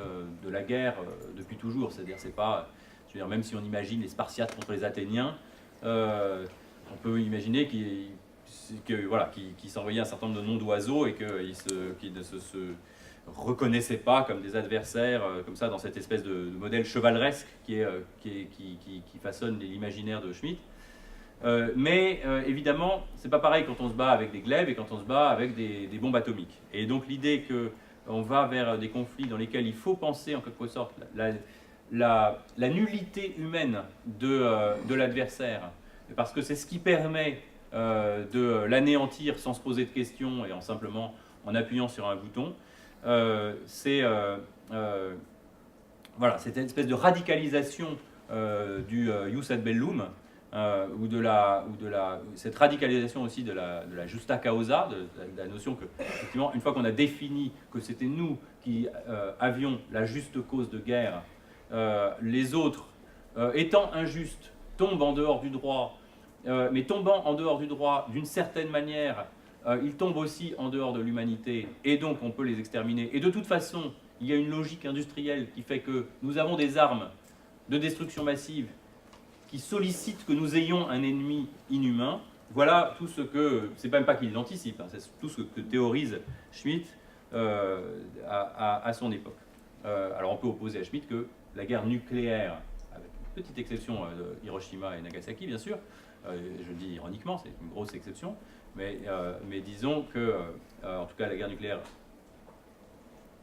de la guerre depuis toujours. C'est-à-dire, c'est pas, je veux dire, même si on imagine les Spartiates contre les Athéniens, on peut imaginer qu'ils s'envoyaient un certain nombre de noms d'oiseaux et qu'ils ne se reconnaissaient pas comme des adversaires, comme ça, dans cette espèce de modèle chevaleresque qui façonne l'imaginaire de Schmitt. Mais évidemment, c'est pas pareil quand on se bat avec des glaives et quand on se bat avec des bombes atomiques. Et donc l'idée qu'on va vers des conflits dans lesquels il faut penser en quelque sorte la nullité humaine de l'adversaire, parce que c'est ce qui permet de l'anéantir sans se poser de questions et en appuyant sur un bouton, c'est cette espèce de radicalisation du jus ad bellum, ou cette radicalisation aussi de la justa causa, de la notion que, effectivement, une fois qu'on a défini que c'était nous qui avions la juste cause de guerre, les autres, étant injustes, tombent en dehors du droit, mais tombant en dehors du droit d'une certaine manière, ils tombent aussi en dehors de l'humanité, et donc on peut les exterminer. Et de toute façon, il y a une logique industrielle qui fait que nous avons des armes de destruction massive qui sollicite que nous ayons un ennemi inhumain. Voilà tout ce que, c'est même pas qu'il anticipe, hein, c'est tout ce que théorise Schmitt à son époque. Alors on peut opposer à Schmitt que la guerre nucléaire, avec une petite exception de Hiroshima et Nagasaki bien sûr, je dis ironiquement, c'est une grosse exception, mais disons que, en tout cas la guerre nucléaire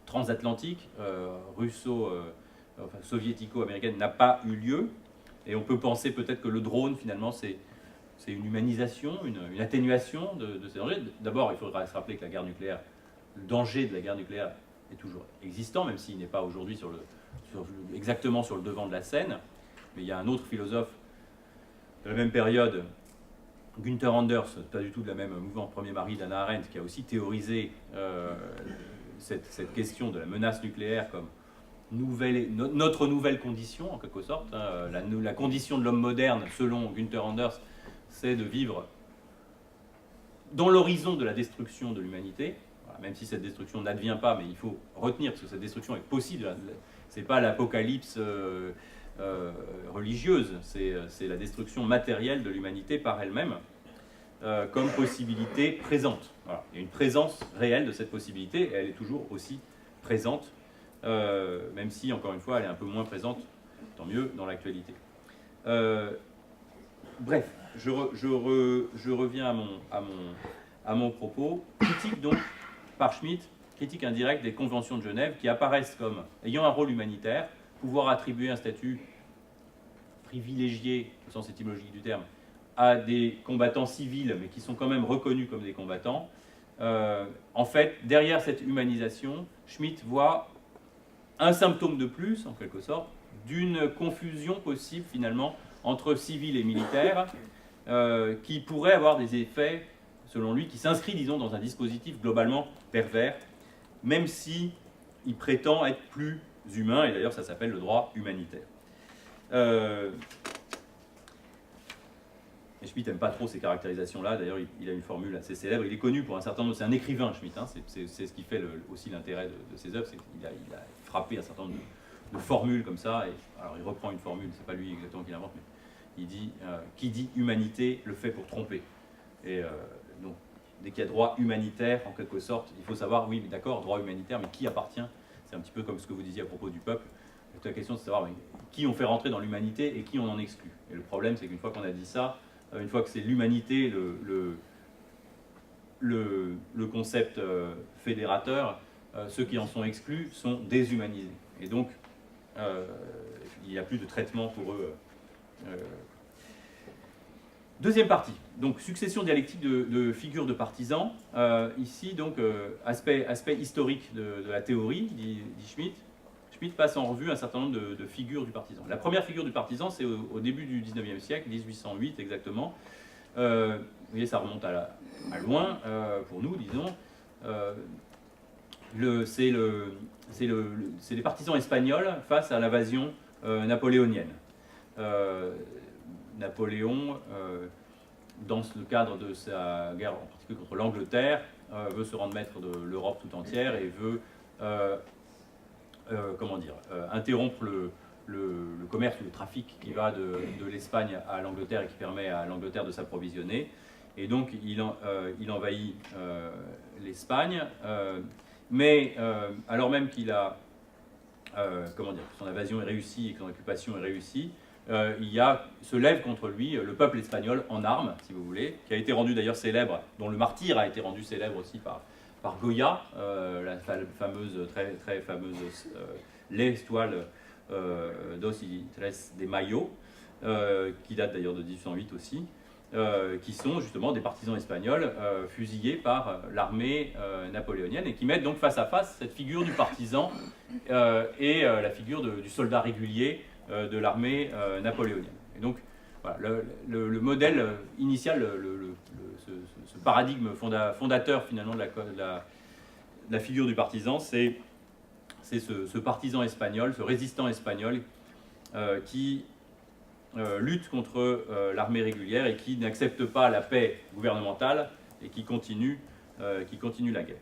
transatlantique, soviético-américaine n'a pas eu lieu, et on peut penser peut-être que le drone finalement c'est une humanisation, une atténuation de ces dangers. D'abord il faudra se rappeler que la guerre nucléaire, le danger de la guerre nucléaire est toujours existant, même s'il n'est pas aujourd'hui exactement sur le devant de la scène. Mais il y a un autre philosophe de la même période, Günther Anders, pas du tout de la même mouvement, premier mari d'Hannah Arendt, qui a aussi théorisé cette question de la menace nucléaire comme notre nouvelle condition, en quelque sorte. Hein, la condition de l'homme moderne, selon Günther Anders, c'est de vivre dans l'horizon de la destruction de l'humanité. Même si cette destruction n'advient pas, mais il faut retenir que cette destruction est possible. Ce n'est pas l'apocalypse religieuse, c'est la destruction matérielle de l'humanité par elle-même comme possibilité présente. Voilà. Il y a une présence réelle de cette possibilité et elle est toujours aussi présente, même si, encore une fois, elle est un peu moins présente, tant mieux, dans l'actualité. Bref, je reviens à mon propos. Critique donc par Schmitt, critique indirecte des conventions de Genève qui apparaissent comme ayant un rôle humanitaire, pouvoir attribuer un statut privilégié, au sens étymologique du terme, à des combattants civils, mais qui sont quand même reconnus comme des combattants. En fait, derrière cette humanisation, Schmitt voit un symptôme de plus, en quelque sorte, d'une confusion possible, finalement, entre civils et militaires, qui pourrait avoir des effets, selon lui, qui s'inscrit, disons, dans un dispositif globalement pervers, même si il prétend être plus humain, et d'ailleurs ça s'appelle le droit humanitaire. Et Schmitt n'aime pas trop ces caractérisations-là, d'ailleurs il a une formule assez célèbre, il est connu pour un certain nombre, c'est un écrivain Schmitt, hein, c'est ce qui fait aussi l'intérêt de ses œuvres, c'est qu'il a frappé un certain nombre de formules comme ça, et alors il reprend une formule, c'est pas lui exactement qui l'invente, mais il dit qui dit humanité le fait pour tromper. Et donc dès qu'il y a droit humanitaire, en quelque sorte, il faut savoir, oui, mais d'accord, droit humanitaire, mais qui appartient? C'est un petit peu comme ce que vous disiez à propos du peuple. La question, c'est de savoir qui on fait rentrer dans l'humanité et qui on en exclut. Et le problème, c'est qu'une fois qu'on a dit ça, une fois que c'est l'humanité, le concept fédérateur, ceux qui en sont exclus sont déshumanisés. Et donc, il n'y a plus de traitement pour eux. Deuxième partie, donc succession dialectique de figures de partisans. Ici, donc, aspect historique de la théorie, dit Schmitt. Schmitt passe en revue un certain nombre de figures du partisan. La première figure du partisan, c'est au début du 19e siècle, 1808 exactement. Vous voyez, ça remonte à loin, pour nous, disons. C'est les partisans espagnols face à l'invasion napoléonienne. Napoléon, dans le cadre de sa guerre en particulier contre l'Angleterre, veut se rendre maître de l'Europe tout entière et veut interrompre le commerce ou le trafic qui va de l'Espagne à l'Angleterre et qui permet à l'Angleterre de s'approvisionner. Et donc il envahit l'Espagne, mais alors même qu'il a son invasion est réussie et que son occupation est réussie, se lève contre lui le peuple espagnol en armes, si vous voulez, qui a été rendu d'ailleurs célèbre, dont le martyre a été rendu célèbre aussi par Goya, la fameuse, très fameuse Les Toiles dos y Tres de Mayo, qui date d'ailleurs de 1808 aussi, qui sont justement des partisans espagnols fusillés par l'armée napoléonienne et qui mettent donc face à face cette figure du partisan et la figure du soldat régulier de l'armée napoléonienne. Et donc, voilà, le modèle initial, ce paradigme fondateur finalement de la figure du partisan, c'est ce partisan espagnol, ce résistant espagnol qui lutte contre l'armée régulière et qui n'accepte pas la paix gouvernementale et qui continue la guerre.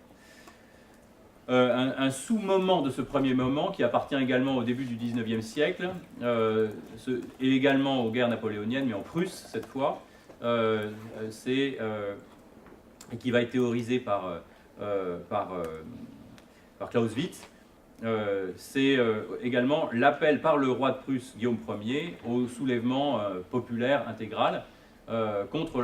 un sous-moment de ce premier moment qui appartient également au début du XIXe siècle, et également aux guerres napoléoniennes, mais en Prusse cette fois, et qui va être théorisé par Clausewitz. C'est également l'appel par le roi de Prusse, Guillaume Ier, au soulèvement populaire intégral contre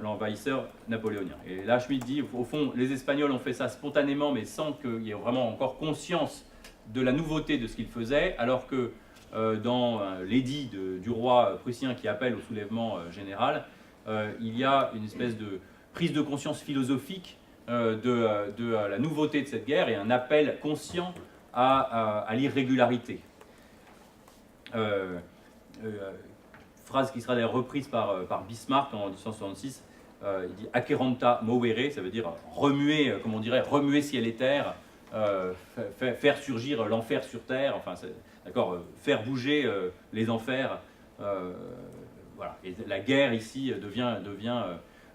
l'envahisseur napoléonien. Et là, Schmitt dit, au fond, les Espagnols ont fait ça spontanément, mais sans qu'il y ait vraiment encore conscience de la nouveauté de ce qu'ils faisaient, alors que dans l'édit du roi prussien qui appelle au soulèvement général, il y a une espèce de prise de conscience philosophique de la nouveauté de cette guerre et un appel conscient à l'irrégularité. Phrase qui sera d'ailleurs reprise par Bismarck en 1866, il dit « Acqueranta movere », ça veut dire remuer, comme on dirait, remuer ciel et terre, faire surgir l'enfer sur terre, enfin, d'accord, faire bouger les enfers. Voilà. Et la guerre ici devient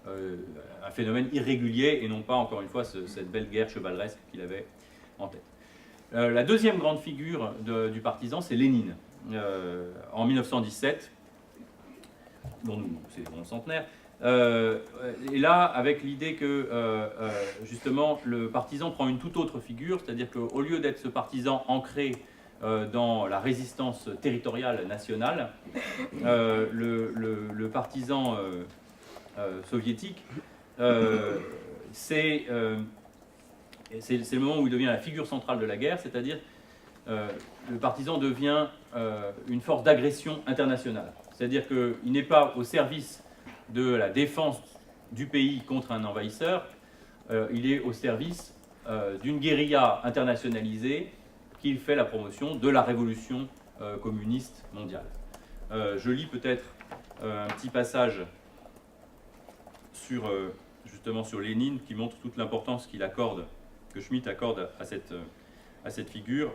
un phénomène irrégulier et non pas, encore une fois, cette belle guerre chevaleresque qu'il avait en tête. La deuxième grande figure du partisan, c'est Lénine. En 1917, c'est mon centenaire, et là, avec l'idée que, justement, le partisan prend une toute autre figure, c'est-à-dire qu'au lieu d'être ce partisan ancré dans la résistance territoriale nationale, le partisan soviétique, c'est le moment où il devient la figure centrale de la guerre, c'est-à-dire le partisan devient une force d'agression internationale. C'est-à-dire qu'il n'est pas au service de la défense du pays contre un envahisseur, il est au service d'une guérilla internationalisée qui fait la promotion de la révolution communiste mondiale. Je lis peut-être un petit passage justement sur Lénine qui montre toute l'importance que Schmitt accorde à cette figure.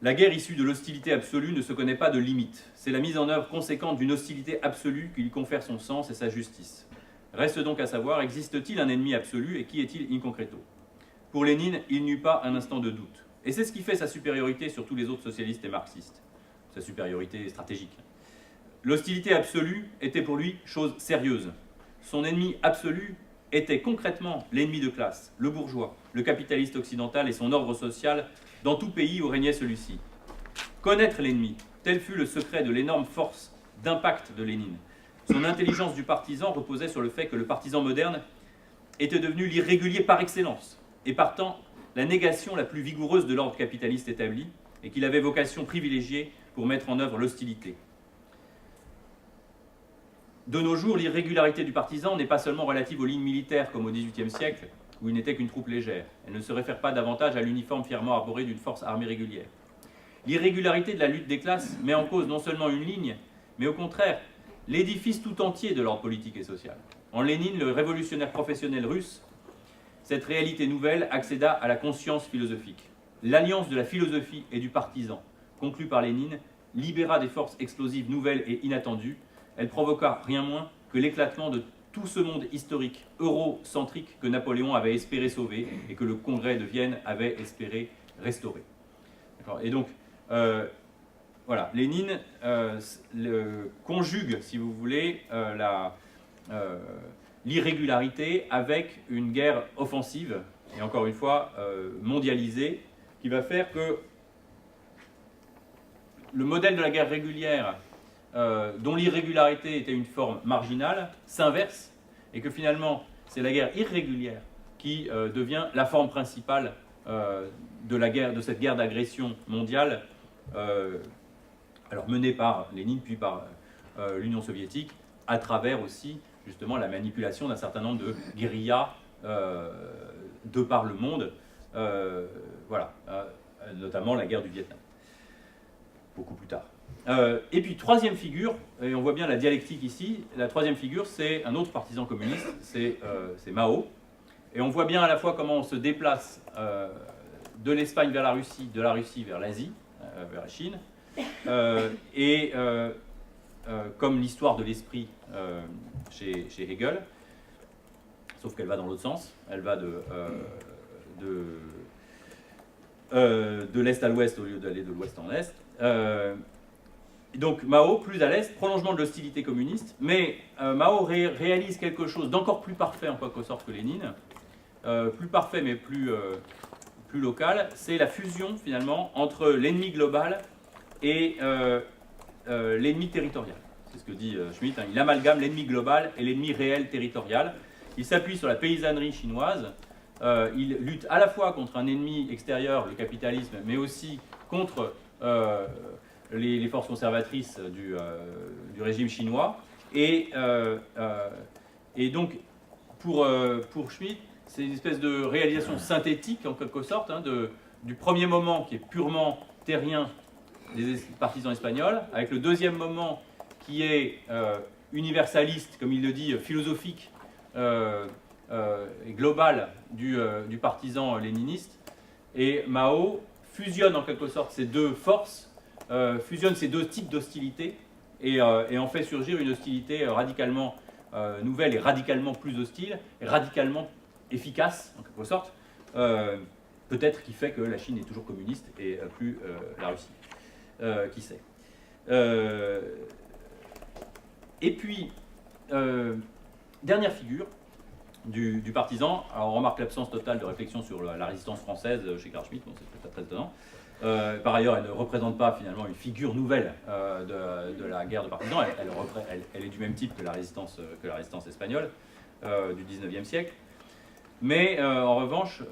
La guerre issue de l'hostilité absolue ne se connaît pas de limite. C'est la mise en œuvre conséquente d'une hostilité absolue qui lui confère son sens et sa justice. Reste donc à savoir, existe-t-il un ennemi absolu et qui est-il in concreto? Pour Lénine, il n'y eut pas un instant de doute. Et c'est ce qui fait sa supériorité sur tous les autres socialistes et marxistes. Sa supériorité stratégique. L'hostilité absolue était pour lui chose sérieuse. Son ennemi absolu était concrètement l'ennemi de classe, le bourgeois, le capitaliste occidental et son ordre social dans tout pays où régnait celui-ci. Connaître l'ennemi, tel fut le secret de l'énorme force d'impact de Lénine. Son intelligence du partisan reposait sur le fait que le partisan moderne était devenu l'irrégulier par excellence, et partant la négation la plus vigoureuse de l'ordre capitaliste établi, et qu'il avait vocation privilégiée pour mettre en œuvre l'hostilité. De nos jours, l'irrégularité du partisan n'est pas seulement relative aux lignes militaires comme au XVIIIe siècle, où il n'était qu'une troupe légère. Elle ne se réfère pas davantage à l'uniforme fièrement arboré d'une force armée régulière. L'irrégularité de la lutte des classes met en cause non seulement une ligne, mais au contraire l'édifice tout entier de l'ordre politique et social. En Lénine, le révolutionnaire professionnel russe, cette réalité nouvelle accéda à la conscience philosophique. L'alliance de la philosophie et du partisan, conclue par Lénine, libéra des forces explosives nouvelles et inattendues. Elle provoqua rien moins que l'éclatement de tout ce monde historique eurocentrique que Napoléon avait espéré sauver et que le Congrès de Vienne avait espéré restaurer. Et donc, voilà, Lénine conjugue, si vous voulez, l'irrégularité avec une guerre offensive, et encore une fois, mondialisée, qui va faire que le modèle de la guerre régulière, dont l'irrégularité était une forme marginale, s'inverse, et que finalement, c'est la guerre irrégulière qui devient la forme principale de cette guerre d'agression mondiale, alors menée par Lénine, puis par l'Union soviétique, à travers aussi, justement, la manipulation d'un certain nombre de guérillas de par le monde, voilà, notamment la guerre du Vietnam, beaucoup plus tard. Et puis, troisième figure, et on voit bien la dialectique ici, la troisième figure, c'est un autre partisan communiste, c'est Mao. Et on voit bien à la fois comment on se déplace de l'Espagne vers la Russie, de la Russie vers l'Asie, vers la Chine, comme l'histoire de l'esprit chez Hegel, sauf qu'elle va dans l'autre sens, elle va de l'est à l'ouest au lieu d'aller de l'ouest en est. Donc Mao, plus à l'est, prolongement de l'hostilité communiste, mais Mao réalise quelque chose d'encore plus parfait en quelque sorte que Lénine, plus parfait mais plus local, c'est la fusion finalement entre l'ennemi global et l'ennemi territorial. C'est ce que dit Schmitt, hein. Il amalgame l'ennemi global et l'ennemi réel territorial. Il s'appuie sur la paysannerie chinoise, il lutte à la fois contre un ennemi extérieur, le capitalisme, mais aussi contre les forces conservatrices du régime chinois. Et donc, pour Schmitt, c'est une espèce de réalisation synthétique, en quelque sorte, hein, du premier moment qui est purement terrien des partisans espagnols, avec le deuxième moment qui est universaliste, comme il le dit, philosophique et global du partisan léniniste. Et Mao fusionne en quelque sorte ces deux forces, fusionne ces deux types d'hostilité et en fait surgir une hostilité radicalement nouvelle et radicalement plus hostile, et radicalement efficace en quelque sorte, peut-être qui fait que la Chine est toujours communiste et plus la Russie. Qui sait. Et puis, dernière figure du partisan. Alors on remarque l'absence totale de réflexion sur la résistance française chez Carl Schmitt, bon, c'est peut-être très étonnant. Par ailleurs, elle ne représente pas finalement une figure nouvelle de la guerre de partisans. Elle est du même type que la résistance espagnole du 19e siècle. Mais en revanche,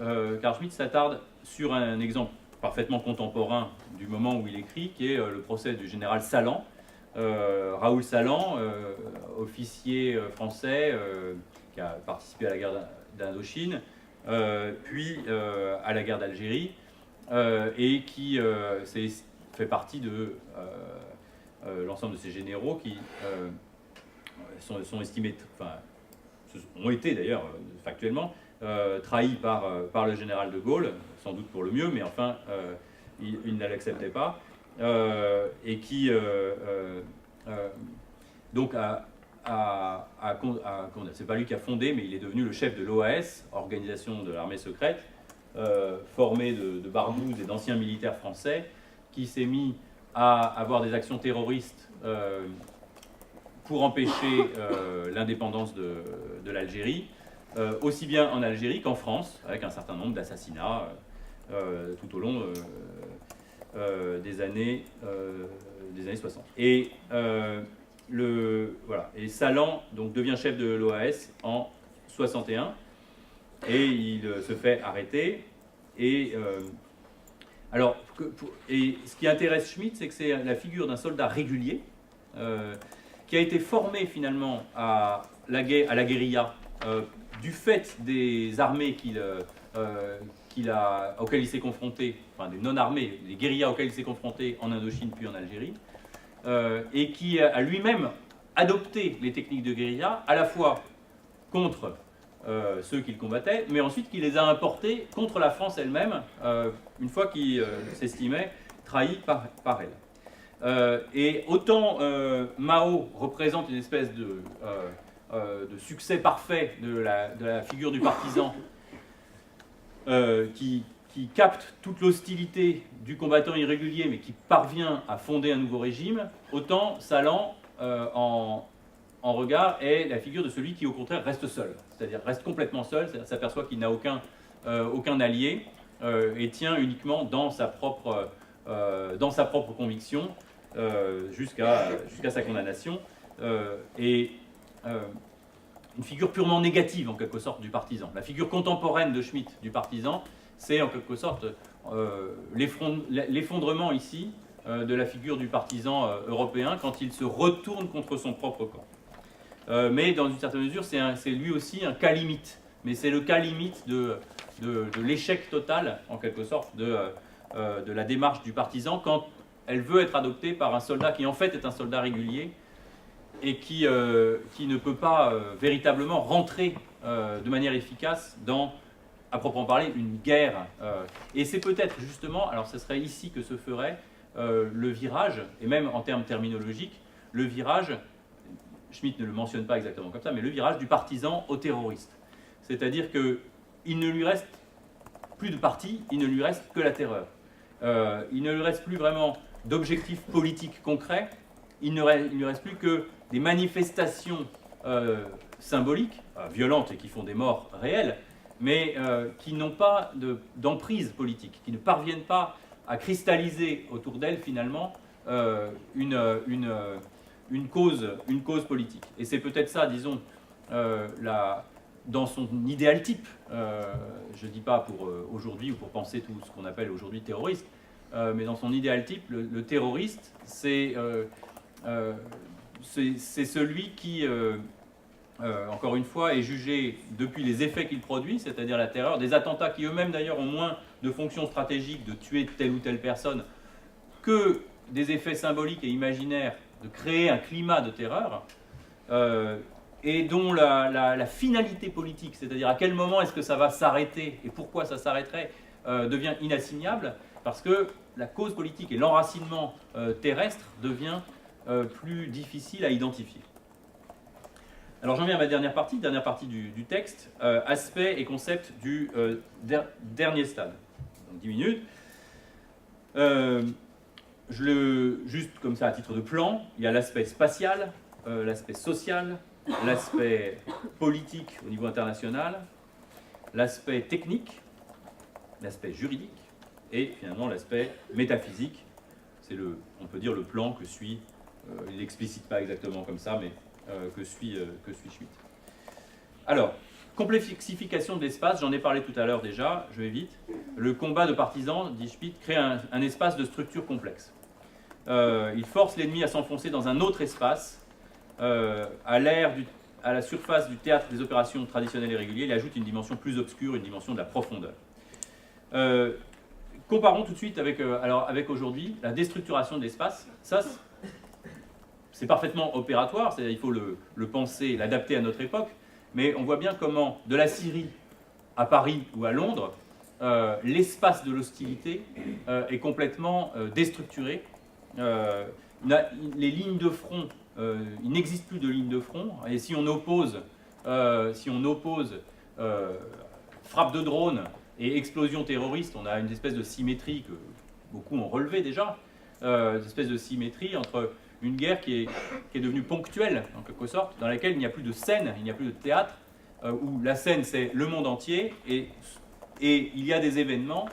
Carl Schmitt s'attarde sur un exemple parfaitement contemporain du moment où il écrit, qui est le procès du général Salan, Raoul Salan, officier français qui a participé à la guerre d'Indochine, puis à la guerre d'Algérie, et qui fait partie de l'ensemble de ces généraux qui sont estimés, enfin, ont été d'ailleurs factuellement trahis par le général de Gaulle, sans doute pour le mieux, mais enfin, il ne l'acceptait pas, et qui donc c'est pas lui qui a fondé, mais il est devenu le chef de l'OAS, organisation de l'armée secrète, formée de barbouzes et d'anciens militaires français, qui s'est mis à avoir des actions terroristes pour empêcher l'indépendance de l'Algérie, aussi bien en Algérie qu'en France, avec un certain nombre d'assassinats tout au long des années 60. Et et Salan donc devient chef de l'OAS en 61 et il se fait arrêter. Et ce qui intéresse Schmitt, c'est que c'est la figure d'un soldat régulier qui a été formé finalement à la guérilla du fait des armées auxquelles il s'est confronté, enfin des non-armées, des guérillas auxquelles il s'est confronté en Indochine puis en Algérie, et qui a lui-même adopté les techniques de guérilla à la fois contre ceux qu'il combattait, mais ensuite qui les a importés contre la France elle-même, une fois qu'il s'estimait trahi par elle. Et autant Mao représente une espèce de succès parfait de la figure du partisan qui capte toute l'hostilité du combattant irrégulier mais qui parvient à fonder un nouveau régime, autant Salan en regard est la figure de celui qui au contraire reste seul, c'est-à-dire reste complètement seul, s'aperçoit qu'il n'a aucun allié et tient uniquement dans sa propre conviction jusqu'à sa condamnation, et une figure purement négative en quelque sorte du partisan. La figure contemporaine de Schmitt du partisan, c'est en quelque sorte l'effondrement ici de la figure du partisan européen quand il se retourne contre son propre camp. Mais dans une certaine mesure, c'est lui aussi un cas limite, mais c'est le cas limite de l'échec total en quelque sorte de la démarche du partisan quand elle veut être adoptée par un soldat qui en fait est un soldat régulier et qui ne peut pas véritablement rentrer de manière efficace dans, à proprement parler, une guerre. Et c'est peut-être justement, alors ce serait ici que se ferait le virage, et même en termes terminologiques, le virage, Schmitt ne le mentionne pas exactement comme ça, mais le virage du partisan au terroriste. c'est-à-dire qu'il ne lui reste plus de parti, il ne lui reste que la terreur. Il ne lui reste plus vraiment d'objectifs politiques concrets, il ne lui reste plus que des manifestations symboliques, violentes et qui font des morts réelles, mais qui n'ont pas d'emprise politique, qui ne parviennent pas à cristalliser autour d'elle finalement une cause politique. Et c'est peut-être ça, disons, dans son idéal type, je ne dis pas pour aujourd'hui ou pour penser tout ce qu'on appelle aujourd'hui terroriste, mais dans son idéal type, le terroriste, c'est celui qui, encore une fois, est jugé depuis les effets qu'il produit, c'est-à-dire la terreur, des attentats qui eux-mêmes d'ailleurs ont moins de fonction stratégique de tuer telle ou telle personne que des effets symboliques et imaginaires de créer un climat de terreur, et dont la finalité politique, c'est-à-dire à quel moment est-ce que ça va s'arrêter et pourquoi ça s'arrêterait, devient inassignable, parce que la cause politique et l'enracinement terrestre devient plus difficile à identifier. Alors j'en viens à ma dernière partie du texte, aspect et concept du dernier stade. Donc 10 minutes. Juste comme ça à titre de plan, il y a l'aspect spatial, l'aspect social, l'aspect politique au niveau international, l'aspect technique, l'aspect juridique et finalement l'aspect métaphysique. C'est on peut dire le plan que suit, il n'explicite pas exactement comme ça, mais que suit Schmitt. Alors, complexification de l'espace, j'en ai parlé tout à l'heure déjà, je vais vite. Le combat de partisans, dit Schmitt, crée un espace de structure complexe. Il force l'ennemi à s'enfoncer dans un autre espace, à la surface du théâtre des opérations traditionnelles et régulières, il ajoute une dimension plus obscure, une dimension de la profondeur. Comparons tout de suite avec aujourd'hui la déstructuration de l'espace. Ça, c'est parfaitement opératoire, c'est-à-dire il faut le penser, l'adapter à notre époque, mais on voit bien comment, de la Syrie à Paris ou à Londres, l'espace de l'hostilité est complètement déstructuré. Les lignes de front, il n'existe plus de lignes de front, et si on oppose frappe de drone et explosion terroriste, on a une espèce de symétrie que beaucoup ont relevé déjà, une espèce de symétrie entre une guerre qui est devenue ponctuelle, en quelque sorte, dans laquelle il n'y a plus de scène, il n'y a plus de théâtre, où la scène c'est le monde entier, et il y a des événements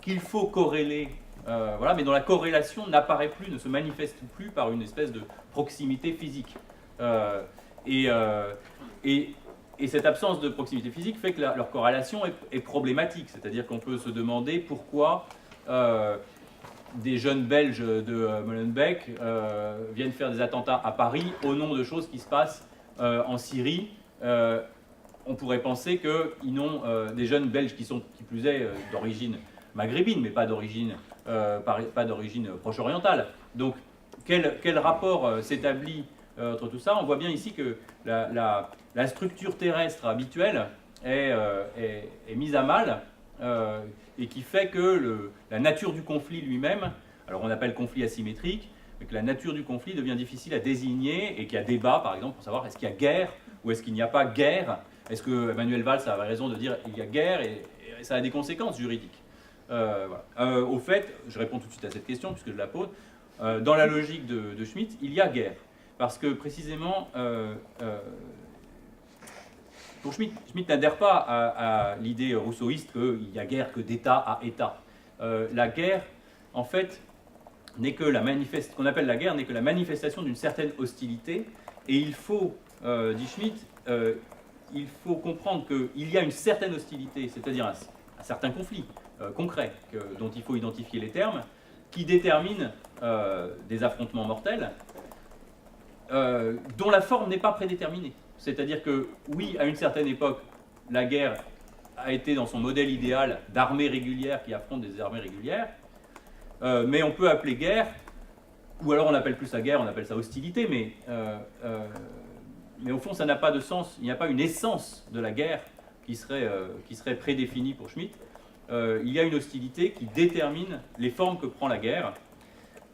qu'il faut corréler, voilà, mais dont la corrélation n'apparaît plus, ne se manifeste plus par une espèce de proximité physique. Et cette absence de proximité physique fait que leur corrélation est problématique, c'est-à-dire qu'on peut se demander pourquoi des jeunes Belges de Molenbeek viennent faire des attentats à Paris au nom de choses qui se passent en Syrie. On pourrait penser qu'ils n'ont des jeunes Belges qui plus est d'origine maghrébine, mais pas d'origine proche-orientale. Donc quel rapport s'établit entre tout ça? On voit bien ici que la structure terrestre habituelle est mise à mal, et qui fait que la nature du conflit lui-même, alors on appelle conflit asymétrique, mais que la nature du conflit devient difficile à désigner et qu'il y a débat, par exemple, pour savoir est-ce qu'il y a guerre ou est-ce qu'il n'y a pas guerre. Est-ce que Manuel Valls avait raison de dire il y a guerre et ça a des conséquences juridiques. Voilà. Au fait, je réponds tout de suite à cette question puisque je la pose, dans la logique de Schmitt, il y a guerre. Parce que précisément, pour Schmitt n'adhère pas à l'idée rousseauiste qu'il n'y a guerre que d'État à État. La guerre, en fait, ce qu'on appelle la guerre n'est que la manifestation d'une certaine hostilité. Et il faut, dit Schmitt, il faut comprendre qu'il y a une certaine hostilité, c'est-à-dire un certain conflit concret dont il faut identifier les termes, qui détermine des affrontements mortels, dont la forme n'est pas prédéterminée. C'est-à-dire que, oui, à une certaine époque, la guerre a été dans son modèle idéal d'armées régulières qui affrontent des armées régulières, mais on peut appeler guerre, ou alors on n'appelle plus ça guerre, on appelle ça hostilité, mais au fond, ça n'a pas de sens. Il n'y a pas une essence de la guerre qui serait prédéfinie pour Schmitt. Il y a une hostilité qui détermine les formes que prend la guerre.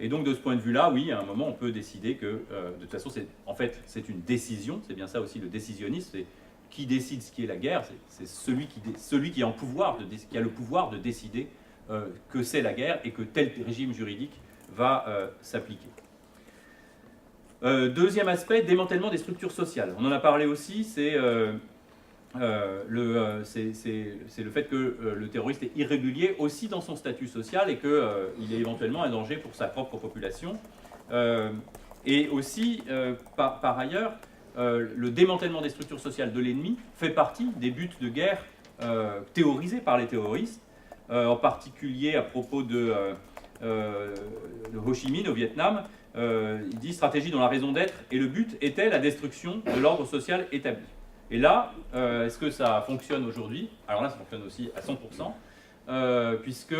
Et donc, de ce point de vue-là, oui, à un moment, on peut décider que, de toute façon, c'est une décision. C'est bien ça aussi, le décisionnisme. C'est qui décide ce qui est la guerre, c'est celui qui a le pouvoir de décider que c'est la guerre et que tel régime juridique va s'appliquer. Deuxième aspect, démantèlement des structures sociales. On en a parlé aussi, c'est le fait que le terroriste est irrégulier aussi dans son statut social et qu'il est éventuellement un danger pour sa propre population. Et aussi, par ailleurs, le démantèlement des structures sociales de l'ennemi fait partie des buts de guerre théorisés par les terroristes, en particulier à propos de Ho Chi Minh au Vietnam. Il dit « stratégie dont la raison d'être et le but était la destruction de l'ordre social établi ». Et là, est-ce que ça fonctionne aujourd'hui? Alors là, ça fonctionne aussi à 100%, puisque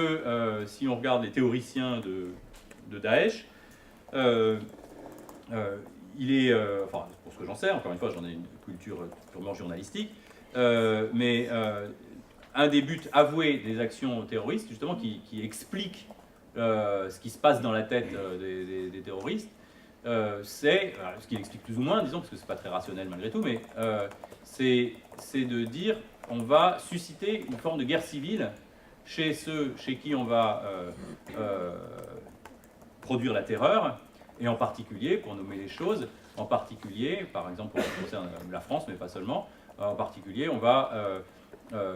si on regarde les théoriciens de Daesh, il est, enfin, pour ce que j'en sais, encore une fois, j'en ai une culture purement journalistique, mais un des buts avoués des actions terroristes, justement, qui explique ce qui se passe dans la tête des terroristes, c'est, ce qu'il explique plus ou moins, disons, parce que c'est pas très rationnel malgré tout, mais c'est de dire on va susciter une forme de guerre civile chez ceux chez qui on va produire la terreur, et en particulier, pour nommer les choses, en particulier, par exemple, pour ce qui concerne la France, mais pas seulement, en particulier, on va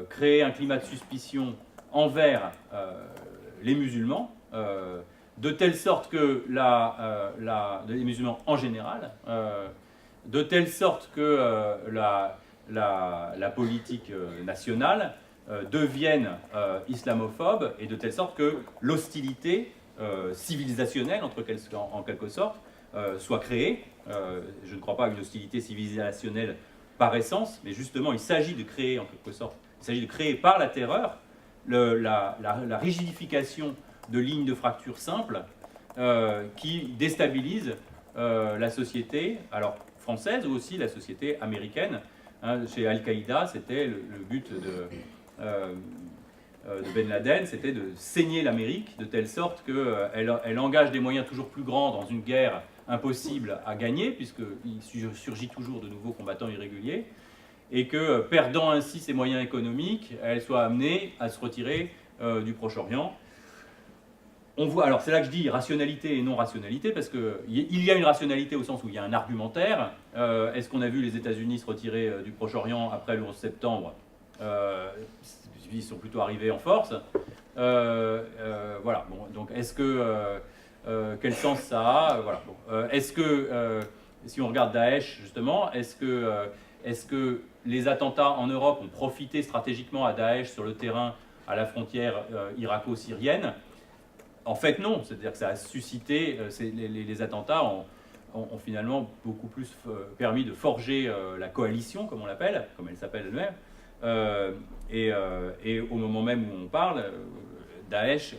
créer un climat de suspicion envers les musulmans, de telle sorte que les musulmans en général, de telle sorte que la politique nationale devienne islamophobe, et de telle sorte que l'hostilité civilisationnelle, en quelque sorte, soit créée. Je ne crois pas à une hostilité civilisationnelle par essence, mais justement, il s'agit de créer, en quelque sorte, il s'agit de créer par la terreur la rigidification de lignes de fracture simples qui déstabilisent la société, alors française ou aussi la société américaine. Chez Al-Qaïda, c'était le but de Ben Laden, c'était de saigner l'Amérique de telle sorte qu'elle engage des moyens toujours plus grands dans une guerre impossible à gagner, puisqu'il surgit toujours de nouveaux combattants irréguliers, et que, perdant ainsi ses moyens économiques, elle soit amenée à se retirer du Proche-Orient. On voit, alors c'est là que je dis rationalité et non-rationalité, parce qu'il y a une rationalité au sens où il y a un argumentaire. Est-ce qu'on a vu les États-Unis se retirer du Proche-Orient après le 11 septembre? Ils sont plutôt arrivés en force. Voilà. Bon, donc, est-ce que quel sens ça a? Voilà. Bon. Est-ce que, si on regarde Daesh justement, est-ce que les attentats en Europe ont profité stratégiquement à Daesh sur le terrain à la frontière irako-syrienne? En fait, non. C'est-à-dire que ça a suscité, les attentats ont finalement beaucoup plus permis de forger la coalition, comme on l'appelle, comme elle s'appelle elle-même. Et au moment même où on parle, Daesh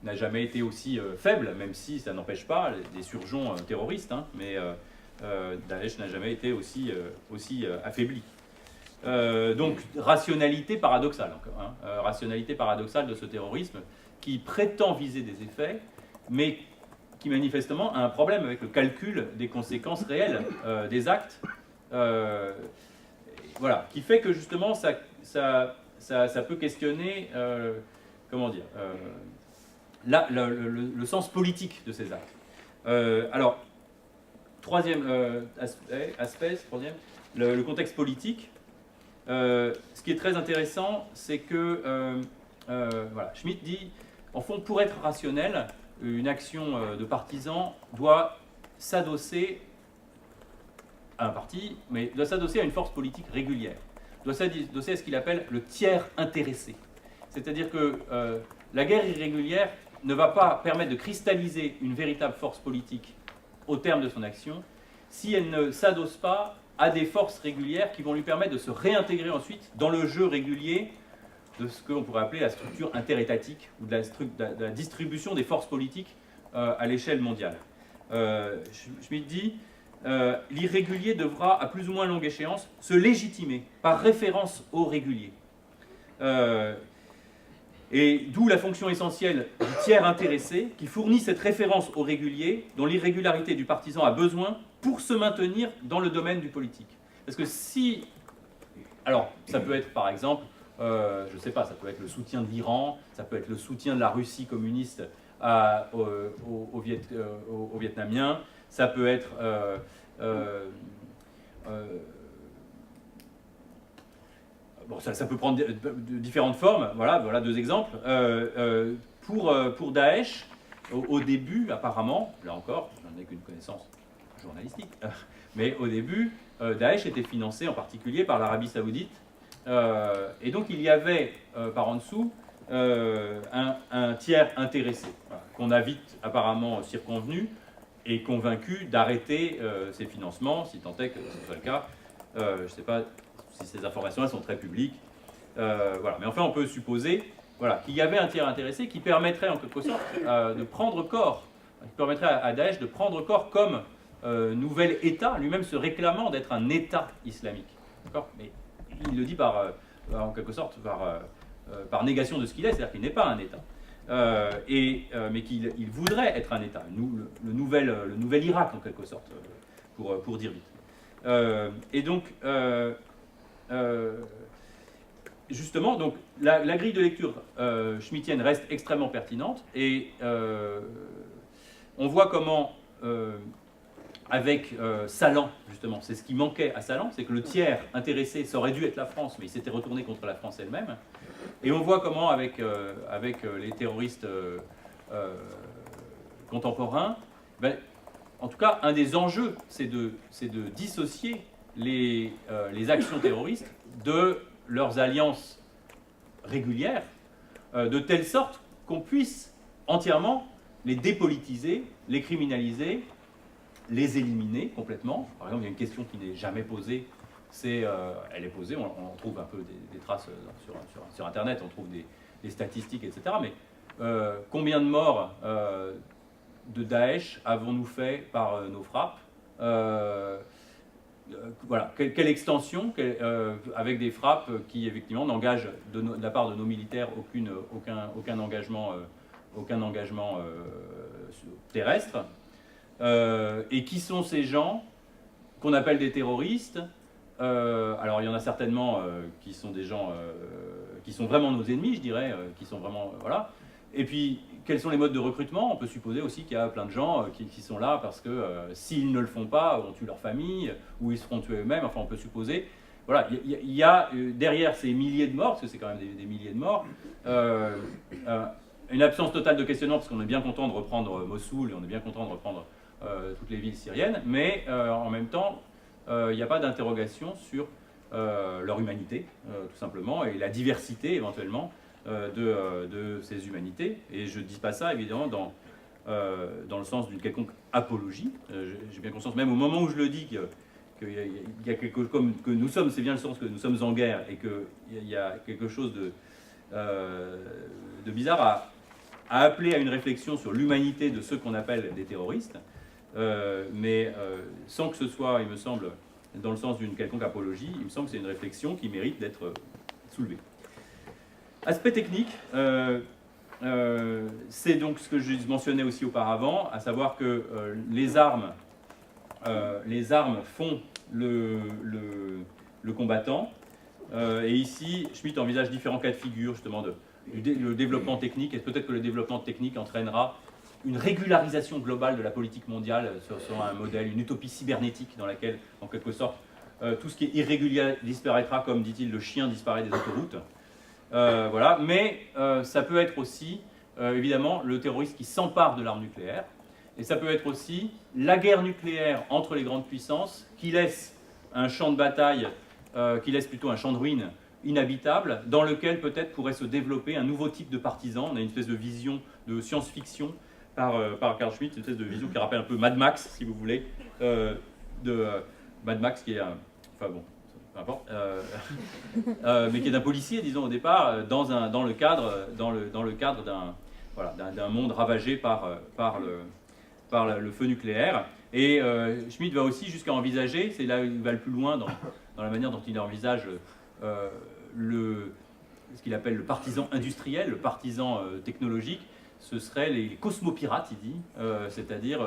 n'a jamais été aussi faible, même si ça n'empêche pas des surgeons terroristes, hein, mais Daesh n'a jamais été aussi affaibli. Donc, rationalité paradoxale encore, hein, rationalité paradoxale de ce terrorisme qui prétend viser des effets, mais qui manifestement a un problème avec le calcul des conséquences réelles des actes. Voilà, qui fait que justement ça peut questionner, comment dire, le sens politique de ces actes. Alors, troisième aspect, le contexte politique. Ce qui est très intéressant, c'est que voilà, Schmitt dit, en fond, pour être rationnel, une action de partisan doit s'adosser à un parti, mais doit s'adosser à une force politique régulière, doit s'adosser à ce qu'il appelle le tiers intéressé. C'est-à-dire que la guerre irrégulière ne va pas permettre de cristalliser une véritable force politique au terme de son action si elle ne s'adosse pas à des forces régulières qui vont lui permettre de se réintégrer ensuite dans le jeu régulier de ce qu'on pourrait appeler la structure interétatique ou de la distribution des forces politiques à l'échelle mondiale. Schmitt dit l'irrégulier devra, à plus ou moins longue échéance, se légitimer par référence au régulier. Et d'où la fonction essentielle du tiers intéressé qui fournit cette référence au régulier dont l'irrégularité du partisan a besoin pour se maintenir dans le domaine du politique. Parce que si Alors, ça peut être par exemple, je ne sais pas, ça peut être le soutien de l'Iran, ça peut être le soutien de la Russie communiste aux Vietnamiens, ça peut être bon, ça peut prendre de différentes formes. Voilà 2 exemples. Pour Daesh, au début, apparemment, là encore, je n'en ai qu'une connaissance journalistique, mais au début, Daesh était financé en particulier par l'Arabie Saoudite. Et donc il y avait par en dessous un tiers intéressé, voilà, qu'on a vite apparemment circonvenu et convaincu d'arrêter ces financements, si tant est que ce soit le cas. Je ne sais pas si ces informations-là sont très publiques. Voilà. Mais enfin, on peut supposer qu'il y avait un tiers intéressé qui permettrait en quelque sorte de prendre corps, qui permettrait à Daesh de prendre corps comme nouvel État, lui-même se réclamant d'être un État islamique. Mais il le dit en quelque sorte par négation de ce qu'il est, c'est-à-dire qu'il n'est pas un État. Mais qu'il voudrait être un État, le nouvel Irak en quelque sorte, pour dire vite. Et donc, justement, donc, la grille de lecture schmittienne reste extrêmement pertinente et on voit comment, avec Salan, justement, c'est ce qui manquait à Salan, c'est que le tiers intéressé, ça aurait dû être la France, mais il s'était retourné contre la France elle-même. Et on voit comment, avec les terroristes contemporains, en tout cas, un des enjeux, c'est de dissocier les actions terroristes de leurs alliances régulières, de telle sorte qu'on puisse entièrement les dépolitiser, les criminaliser, les éliminer complètement. Par exemple, il y a une question qui n'est jamais posée, elle est posée, on trouve un peu des traces sur Internet, on trouve des statistiques, etc. Mais combien de morts de Daesh avons-nous fait par nos frappes? Voilà, quelle extension, avec des frappes qui effectivement n'engagent de la part de nos militaires aucun engagement terrestre, et qui sont ces gens qu'on appelle des terroristes? Alors il y en a certainement qui sont des gens qui sont vraiment nos ennemis, je dirais, qui sont vraiment voilà. Et puis quels sont les modes de recrutement? On peut supposer aussi qu'il y a plein de gens qui sont là parce que s'ils ne le font pas, on tue leur famille ou ils seront tués eux-mêmes. Enfin, on peut supposer. Voilà, il y a derrière ces milliers de morts, parce que c'est quand même des milliers de morts, une absence totale de questionnement, parce qu'on est bien content de reprendre Mossoul et on est bien content de reprendre toutes les villes syriennes, mais en même temps, il n'y a pas d'interrogation sur leur humanité, tout simplement, et la diversité éventuellement de ces humanités. Et je ne dis pas ça évidemment dans le sens d'une quelconque apologie. J'ai bien conscience, même au moment où je le dis, qu'il y a quelque chose comme que nous sommes, c'est bien le sens que nous sommes en guerre et qu'il y a quelque chose de bizarre à appeler à une réflexion sur l'humanité de ceux qu'on appelle des terroristes, mais sans que ce soit, il me semble, dans le sens d'une quelconque apologie. Il me semble que c'est une réflexion qui mérite d'être soulevée. Aspect technique, c'est donc ce que je mentionnais aussi auparavant, à savoir que les armes font le combattant. Et ici, Schmitt envisage différents cas de figure, justement, le développement technique, et peut-être que le développement technique entraînera une régularisation globale de la politique mondiale sur un modèle, une utopie cybernétique dans laquelle, en quelque sorte, tout ce qui est irrégulier disparaîtra, comme dit-il, le chien disparaît des autoroutes. Voilà. Mais ça peut être aussi, évidemment, le terroriste qui s'empare de l'arme nucléaire, et ça peut être aussi la guerre nucléaire entre les grandes puissances qui laisse un champ de bataille, qui laisse plutôt un champ de ruines inhabitable, dans lequel peut-être pourrait se développer un nouveau type de partisan. On a une espèce de vision de science-fiction par Carl Schmitt, une espèce de vision qui rappelle un peu Mad Max, si vous voulez, Mad Max qui est un... Enfin bon, peu importe, mais qui est un policier, disons, au départ, dans le cadre d'un monde ravagé par le feu nucléaire. Et Schmitt va aussi jusqu'à envisager, c'est là où il va le plus loin dans la manière dont il envisage ce qu'il appelle le partisan industriel, le partisan technologique. Ce seraient les cosmopirates, il dit, c'est-à-dire,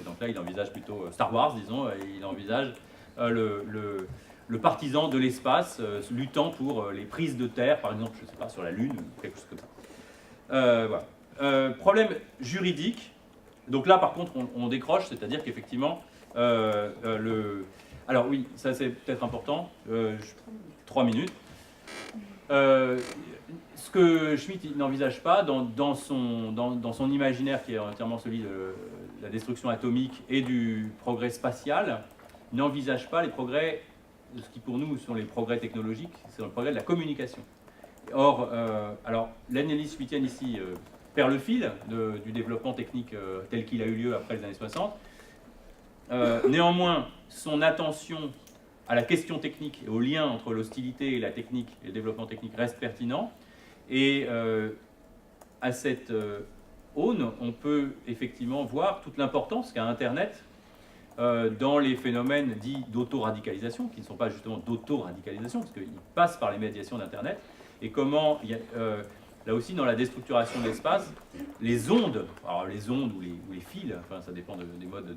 donc là il envisage plutôt Star Wars, disons, et il envisage le partisan de l'espace, luttant pour les prises de terre, par exemple, je ne sais pas, sur la Lune, ou quelque chose comme ça. Voilà. Problème juridique. Donc là, par contre, on décroche, c'est-à-dire qu'effectivement, alors oui, ça c'est peut-être important, 3 minutes. Ce que Schmitt n'envisage pas dans son imaginaire, qui est entièrement celui de la destruction atomique et du progrès spatial, il n'envisage pas les progrès, de ce qui pour nous sont les progrès technologiques, c'est le progrès de la communication. Or, alors, l'analyse schmittienne ici perd le fil du développement technique tel qu'il a eu lieu après les années 60. Néanmoins, son attention à la question technique et au lien entre l'hostilité et la technique et le développement technique reste pertinent. Et à cette aune, on peut effectivement voir toute l'importance qu'a Internet dans les phénomènes dits d'auto-radicalisation, qui ne sont pas justement d'auto-radicalisation, parce qu'ils passent par les médiations d'Internet, et comment, là aussi, dans la déstructuration de l'espace, les ondes, alors les ondes ou les fils, enfin ça dépend des modes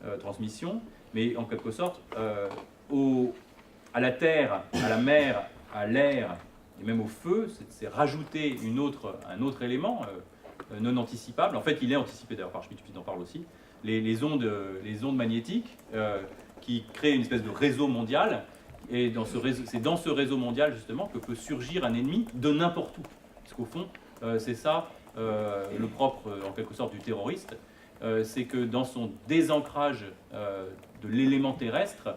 de transmission, mais en quelque sorte, à la terre, à la mer, à l'air, et même au feu, c'est rajouter un autre élément non anticipable. En fait, il est anticipé d'ailleurs par Schmitt, en parle aussi. Les ondes magnétiques qui créent une espèce de réseau mondial. Et c'est dans ce réseau mondial, justement, que peut surgir un ennemi de n'importe où. Parce qu'au fond, c'est ça le propre, en quelque sorte, du terroriste. C'est que dans son désancrage de l'élément terrestre,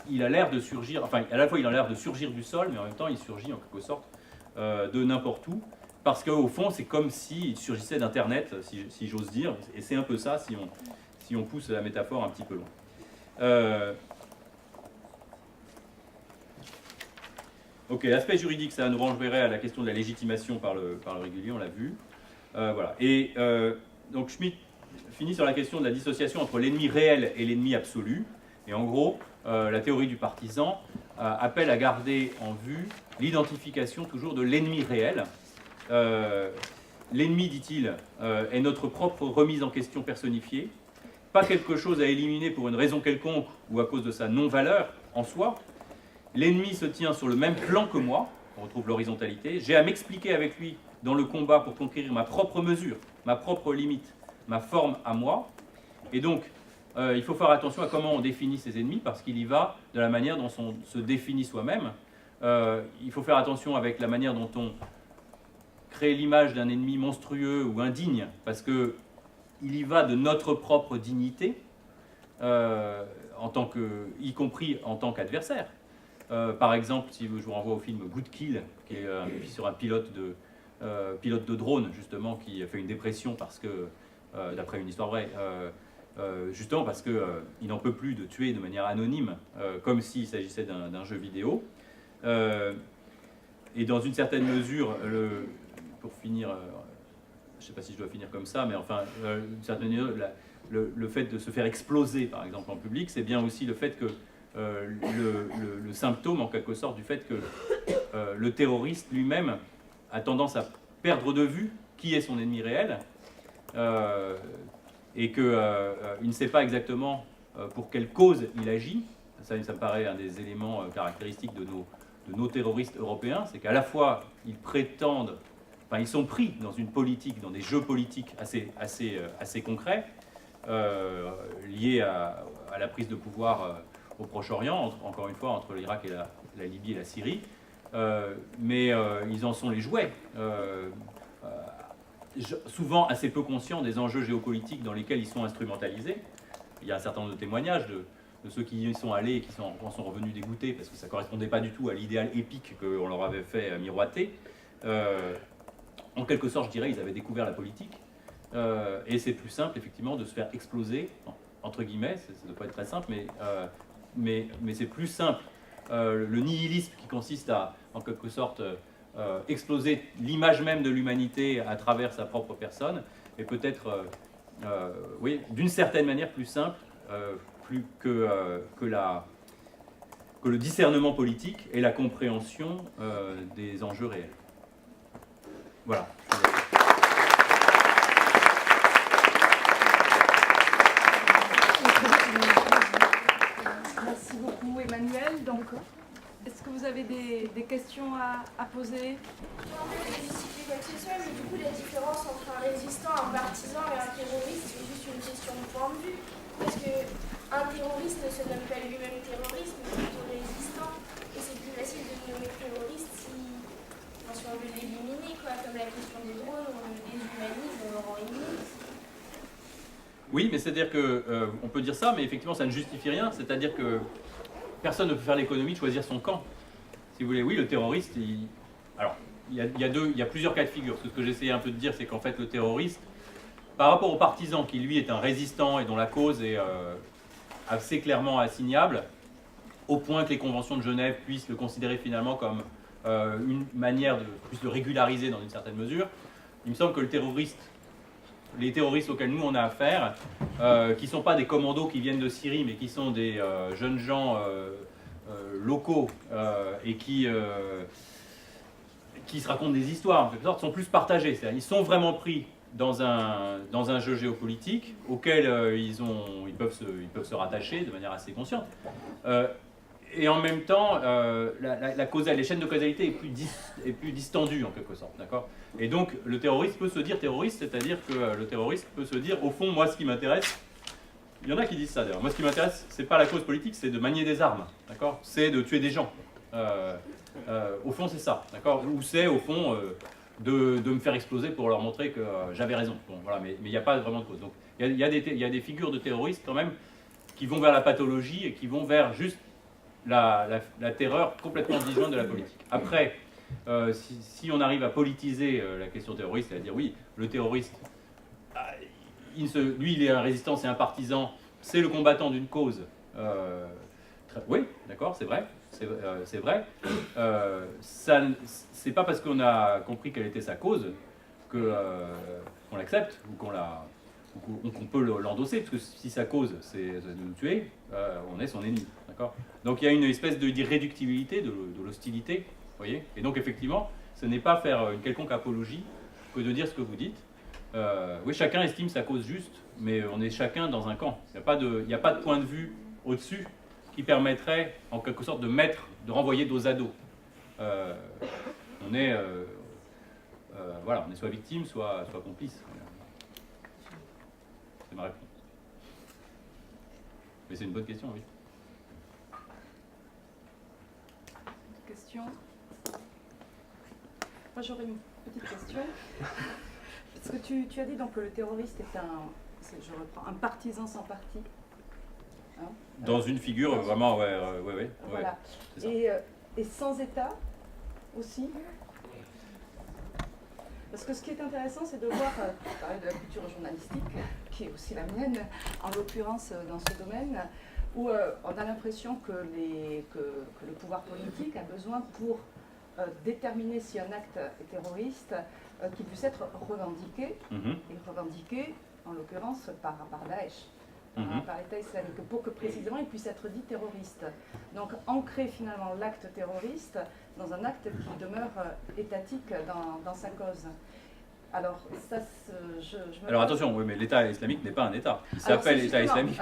il a l'air de surgir, enfin, à la fois il a l'air de surgir du sol, mais en même temps il surgit en quelque sorte de n'importe où, parce qu'au fond c'est comme s'il surgissait d'Internet, si j'ose dire, et c'est un peu ça si on pousse la métaphore un petit peu loin. Ok, l'aspect juridique, ça nous renverrait à la question de la légitimation par le régulier, on l'a vu. Voilà. Et donc Schmitt finit sur la question de la dissociation entre l'ennemi réel et l'ennemi absolu. Et en gros, la théorie du partisan appelle à garder en vue l'identification toujours de l'ennemi réel. L'ennemi, dit-il, est notre propre remise en question personnifiée, pas quelque chose à éliminer pour une raison quelconque ou à cause de sa non-valeur en soi. L'ennemi se tient sur le même plan que moi, on retrouve l'horizontalité. J'ai à m'expliquer avec lui dans le combat pour conquérir ma propre mesure, ma propre limite, ma forme à moi. Et donc, il faut faire attention à comment on définit ses ennemis, parce qu'il y va de la manière dont on se définit soi-même. Il faut faire attention avec la manière dont on crée l'image d'un ennemi monstrueux ou indigne, parce qu'il y va de notre propre dignité, y compris en tant qu'adversaire. Par exemple, si je vous renvoie au film Good Kill, qui est sur un pilote de drone, justement, qui a fait une dépression parce que, d'après une histoire vraie, justement parce qu'il n'en peut plus de tuer de manière anonyme, comme s'il s'agissait d'un jeu vidéo. Et dans une certaine mesure, pour finir, je ne sais pas si je dois finir comme ça, mais enfin, d'une certaine mesure, le fait de se faire exploser, par exemple, en public, c'est bien aussi le fait que le symptôme, en quelque sorte, du fait que le terroriste lui-même a tendance à perdre de vue qui est son ennemi réel, et qu'il ne sait pas exactement pour quelle cause il agit. Ça me paraît un des éléments caractéristiques de nos terroristes européens, c'est qu'à la fois ils prétendent, enfin ils sont pris dans une politique, dans des jeux politiques assez concrets, liés à la prise de pouvoir au Proche-Orient, encore une fois entre l'Irak et la Libye et la Syrie, mais ils en sont les jouets. Souvent assez peu conscients des enjeux géopolitiques dans lesquels ils sont instrumentalisés. Il y a un certain nombre de témoignages de ceux qui y sont allés et qui en sont revenus dégoûtés parce que ça ne correspondait pas du tout à l'idéal épique qu'on leur avait fait miroiter. En quelque sorte, je dirais, ils avaient découvert la politique. Et c'est plus simple, effectivement, de se faire exploser, entre guillemets, ça ne doit pas être très simple, mais c'est plus simple. Le nihilisme qui consiste à, en quelque sorte, exploser l'image même de l'humanité à travers sa propre personne, est peut-être, oui, d'une certaine manière plus simple, plus que le discernement politique et la compréhension des enjeux réels. Voilà. Merci beaucoup Emmanuel. Manuel, donc, est-ce que vous avez des questions à poser? En fait, j'ai justifié quoi que ce soit, mais du coup, la différence entre un résistant, un partisan et un terroriste, c'est juste une question de point de vue. Parce qu'un terroriste ne se nomme pas lui-même terroriste, mais plutôt résistant. Et c'est plus facile de nommer terroriste si on veut l'éliminer, quoi, comme la question des drones, où on le déshumanise, on le rend ennemi. Oui, mais c'est-à-dire que on peut dire ça, mais effectivement, ça ne justifie rien. C'est-à-dire que personne ne peut faire l'économie de choisir son camp. Si vous voulez, oui, le terroriste, alors, il y a plusieurs cas de figure. Ce que j'essayais un peu de dire, c'est qu'en fait, le terroriste, par rapport au partisan, qui lui est un résistant et dont la cause est assez clairement assignable, au point que les conventions de Genève puissent le considérer finalement comme une manière de plus de régulariser dans une certaine mesure, il me semble que les terroristes auxquels nous on a affaire, qui ne sont pas des commandos qui viennent de Syrie, mais qui sont des jeunes gens locaux et qui se racontent des histoires, en quelque sorte, sont plus partagés. C'est-à-dire, ils sont vraiment pris dans un jeu géopolitique auquel ils peuvent se rattacher de manière assez consciente. Et en même temps, les chaînes de causalité est plus distendue en quelque sorte, d'accord ? Et donc le terroriste peut se dire terroriste, c'est-à-dire que le terroriste peut se dire, au fond, moi ce qui m'intéresse, il y en a qui disent ça d'ailleurs, moi ce qui m'intéresse, c'est pas la cause politique, c'est de manier des armes, d'accord ? C'est de tuer des gens. Au fond, c'est ça, d'accord ? Ou c'est au fond de me faire exploser pour leur montrer que j'avais raison. Bon, voilà, mais il n'y a pas vraiment de cause. Donc il y a des figures de terroristes quand même qui vont vers la pathologie et qui vont vers juste la terreur complètement disjointe de la politique. Après, si on arrive à politiser la question terroriste, c'est-à-dire oui, le terroriste, lui il est un résistant, c'est un partisan, c'est le combattant d'une cause. Oui, d'accord, c'est vrai. C'est vrai. C'est pas parce qu'on a compris quelle était sa cause qu'on l'accepte ou qu'on peut l'endosser, parce que si sa cause c'est de nous tuer, on est son ennemi. D'accord ? Donc il y a une espèce d'irréductibilité, de l'hostilité, voyez ? Et donc effectivement, ce n'est pas faire une quelconque apologie que de dire ce que vous dites. Oui, chacun estime sa cause juste, mais on est chacun dans un camp. Il n'y a pas de point de vue au-dessus qui permettrait en quelque sorte de renvoyer dos à dos. On est soit victime, soit complice. C'est ma réponse. Mais c'est une bonne question, oui. Question. Moi j'aurais une petite question. Parce que tu as dit donc que le terroriste est un partisan sans parti. Hein, dans une figure vraiment, ouais. Voilà. Et sans État aussi. Parce que ce qui est intéressant, c'est de voir, parler de la culture journalistique, qui est aussi la mienne, en l'occurrence dans ce domaine, où on a l'impression que le pouvoir politique a besoin pour déterminer si un acte est terroriste, qu'il puisse être revendiqué, et revendiqué, en l'occurrence, par Daesh. Par l'État islamique, pour que précisément il puisse être dit terroriste. Donc ancrer finalement l'acte terroriste dans un acte qui demeure étatique dans sa cause. Alors ça, Alors attention, oui, mais l'État islamique n'est pas un État. Il s'appelle État islamique,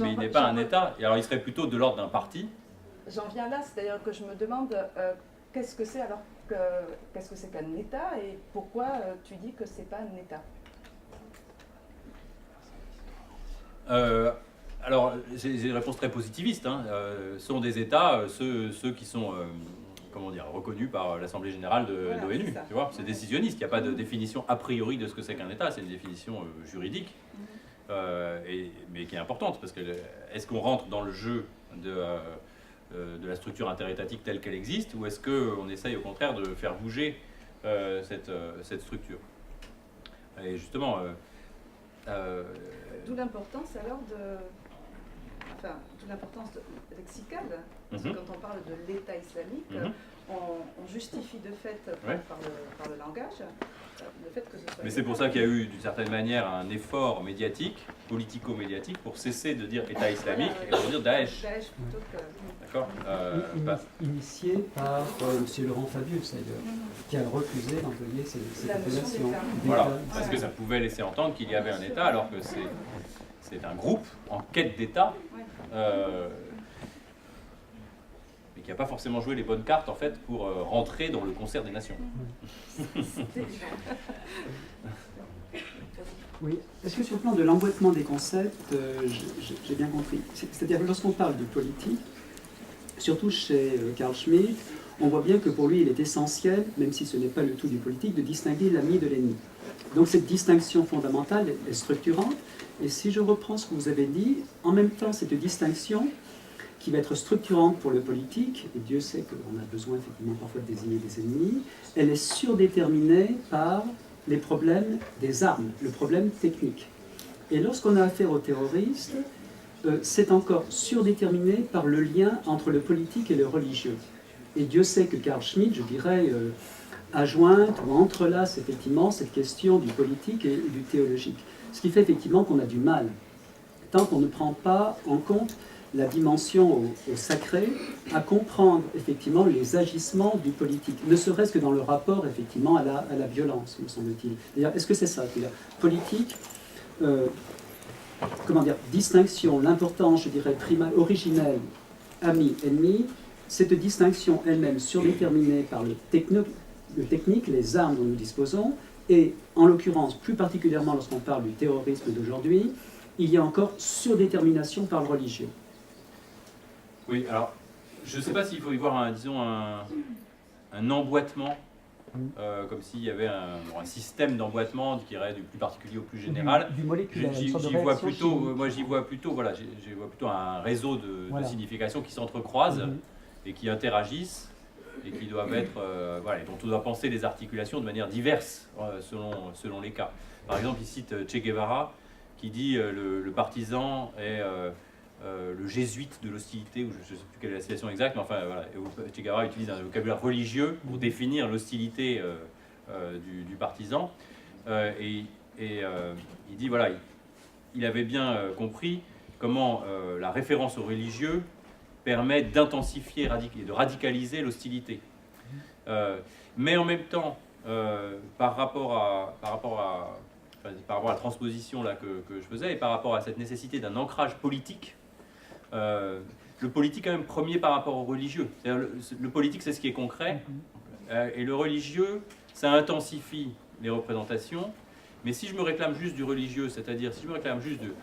mais il n'est pas un État. Et alors il serait plutôt de l'ordre d'un parti. J'en viens là, c'est-à-dire que je me demande qu'est-ce que c'est alors qu'est-ce que c'est qu'un État et pourquoi tu dis que c'est pas un État. Alors, j'ai une réponse très positiviste. Sont des États, ceux qui sont reconnus par l'Assemblée générale de l'ONU. Tu vois, c'est décisionniste. Il n'y a pas de définition a priori de ce que c'est qu'un État. C'est une définition juridique, mais qui est importante parce que est-ce qu'on rentre dans le jeu de la structure interétatique telle qu'elle existe, ou est-ce qu'on essaye au contraire de faire bouger cette structure? Et justement. D'où l'importance alors d'où l'importance lexicale, parce que quand on parle de l'État islamique, on justifie de fait par le langage le fait que ce soit. Mais c'est pour ça qu'il y a eu d'une certaine manière un effort médiatique, politico-médiatique, pour cesser de dire État islamique et pour dire Daesh. Daesh plutôt que. D'accord. Initié par M. Laurent Fabius d'ailleurs, qui a refusé d'employer cette appellation. Voilà, parce que ça pouvait laisser entendre qu'il y avait un État, alors que c'est un groupe en quête d'État. qui n'a pas forcément joué les bonnes cartes en fait pour rentrer dans le concert des nations. Oui, est-ce que sur le plan de l'emboîtement des concepts, j'ai bien compris. C'est-à-dire que lorsqu'on parle de politique, surtout chez Carl Schmitt, on voit bien que pour lui, il est essentiel, même si ce n'est pas le tout du politique, de distinguer l'ami de l'ennemi. Donc cette distinction fondamentale est structurante. Et si je reprends ce que vous avez dit, en même temps, cette distinction qui va être structurante pour le politique, et Dieu sait qu'on a besoin effectivement parfois de désigner des ennemis, elle est surdéterminée par les problèmes des armes, le problème technique. Et lorsqu'on a affaire aux terroristes, c'est encore surdéterminé par le lien entre le politique et le religieux. Et Dieu sait que Carl Schmitt, je dirais, adjointe ou entrelace effectivement cette question du politique et du théologique. Ce qui fait effectivement qu'on a du mal, tant qu'on ne prend pas en compte la dimension au sacré, à comprendre effectivement les agissements du politique, ne serait-ce que dans le rapport effectivement à la violence, me semble-t-il. D'ailleurs, est-ce que c'est ça? Politique, comment dire, distinction, l'importance, je dirais, primale, originelle, ami, ennemi, cette distinction elle-même surdéterminée par le technique, les armes dont nous disposons, et en l'occurrence, plus particulièrement lorsqu'on parle du terrorisme d'aujourd'hui, il y a encore surdétermination par le religieux. Oui, alors, je ne sais pas s'il faut y voir disons un emboîtement, comme s'il y avait un système d'emboîtement qui irait du plus particulier au plus général. Du moléculaire, J'y vois plutôt, moi j'y vois plutôt, voilà, j'y vois plutôt un réseau de significations qui s'entrecroisent et qui interagissent et qui doivent être, voilà, et dont on doit penser les articulations de manière diverse selon les cas. Par exemple, il cite Che Guevara qui dit le partisan est le jésuite de l'hostilité, ou je ne sais plus quelle est la citation exacte, mais enfin voilà, Che Guevara utilise un vocabulaire religieux pour définir l'hostilité du partisan. Et il dit, voilà, il avait bien compris comment la référence au religieux permet d'intensifier et de radicaliser l'hostilité. Mais en même temps, par rapport à la transposition là, que je faisais, et par rapport à cette nécessité d'un ancrage politique, le politique est quand même premier par rapport au religieux. Le politique, c'est ce qui est concret, et le religieux, ça intensifie les représentations. Mais si je me réclame juste du religieux, c'est-à-dire si je me réclame juste de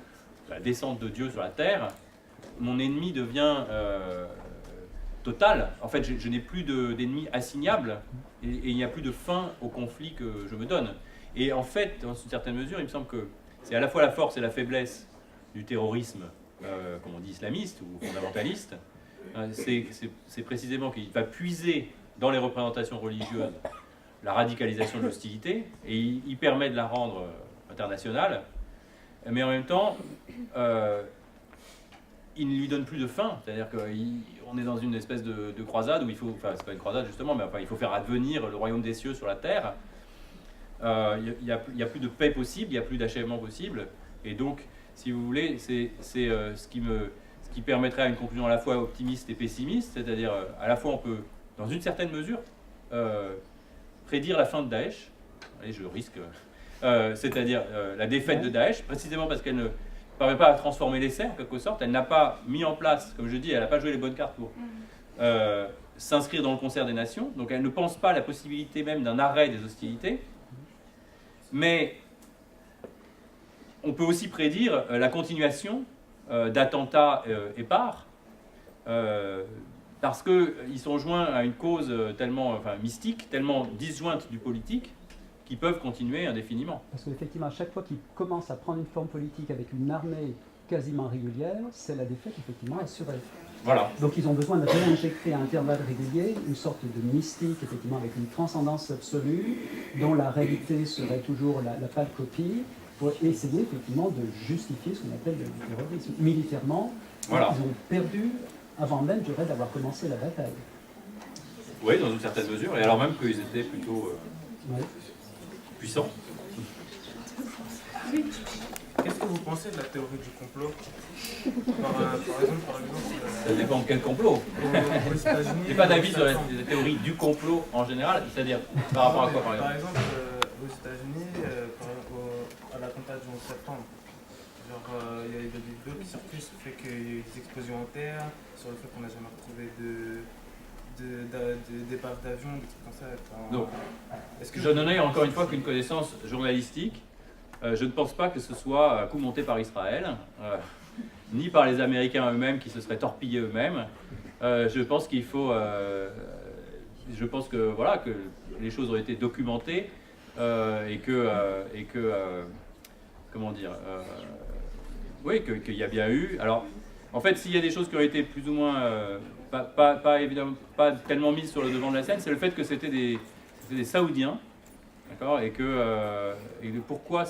la descente de Dieu sur la terre, mon ennemi devient total. En fait, je n'ai plus d'ennemi assignable, et il n'y a plus de fin au conflit que je me donne. Et en fait, dans une certaine mesure, il me semble que c'est à la fois la force et la faiblesse du terrorisme, comme on dit, islamiste ou fondamentaliste. C'est précisément qu'il va puiser dans les représentations religieuses la radicalisation de l'hostilité, et il permet de la rendre internationale, mais en même temps, il ne lui donne plus de fin. C'est-à-dire qu'on est dans une espèce de croisade où il faut, enfin c'est pas une croisade justement, mais enfin, il faut faire advenir le royaume des cieux sur la terre. Il n'y a plus de paix possible, il n'y a plus d'achèvement possible, et donc, si vous voulez, c'est ce qui permettrait à une conclusion à la fois optimiste et pessimiste, c'est-à-dire à la fois on peut, dans une certaine mesure, prédire la fin de Daesh, et je risque, c'est-à-dire la défaite de Daesh, précisément parce qu'elle ne permet pas à transformer l'essai en quelque sorte, elle n'a pas mis en place, comme je dis, elle n'a pas joué les bonnes cartes pour s'inscrire dans le concert des nations, donc elle ne pense pas à la possibilité même d'un arrêt des hostilités, mais on peut aussi prédire la continuation d'attentats épars, parce qu'ils sont joints à une cause tellement mystique, tellement disjointe du politique, qu'ils peuvent continuer indéfiniment. Parce qu'effectivement, à chaque fois qu'ils commencent à prendre une forme politique avec une armée quasiment régulière, c'est la défaite effectivement assurée. Voilà. Donc ils ont besoin de réinjecter à intervalles réguliers une sorte de mystique, effectivement, avec une transcendance absolue, dont la réalité serait toujours la pâle copie, pour essayer effectivement de justifier ce qu'on appelle le terrorisme. Militairement, voilà. Ils ont perdu avant même, je dirais, d'avoir commencé la bataille. Oui, dans une certaine mesure, et alors même qu'ils étaient plutôt puissants. Qu'est-ce que vous pensez de la théorie du complot? Par exemple, ça dépend de quel complot. aux États-Unis. J'ai pas d'avis sur la théorie du complot en général, c'est-à-dire par rapport à quoi par exemple? Par exemple, aux États-Unis, par exemple à l'attentat du 11 septembre, il y a eu des vidéos qui circulent sur le fait qu'il y a eu des explosions en terre, sur le fait qu'on n'a jamais retrouvé de de départ d'avion, des trucs comme ça. Enfin, Donc, est-ce que je n'en ai encore une fois qu'une connaissance journalistique. Je ne pense pas que ce soit un coup monté par Israël, ni par les Américains eux-mêmes qui se seraient torpillés eux-mêmes. Je pense qu'il faut... je pense que, voilà, que les choses ont été documentées et que comment dire, oui, qu'il y a bien eu. Alors, en fait, s'il y a des choses qui ont été plus ou moins, évidemment, pas tellement mises sur le devant de la scène, c'est le fait que c'était des Saoudiens, d'accord, et pourquoi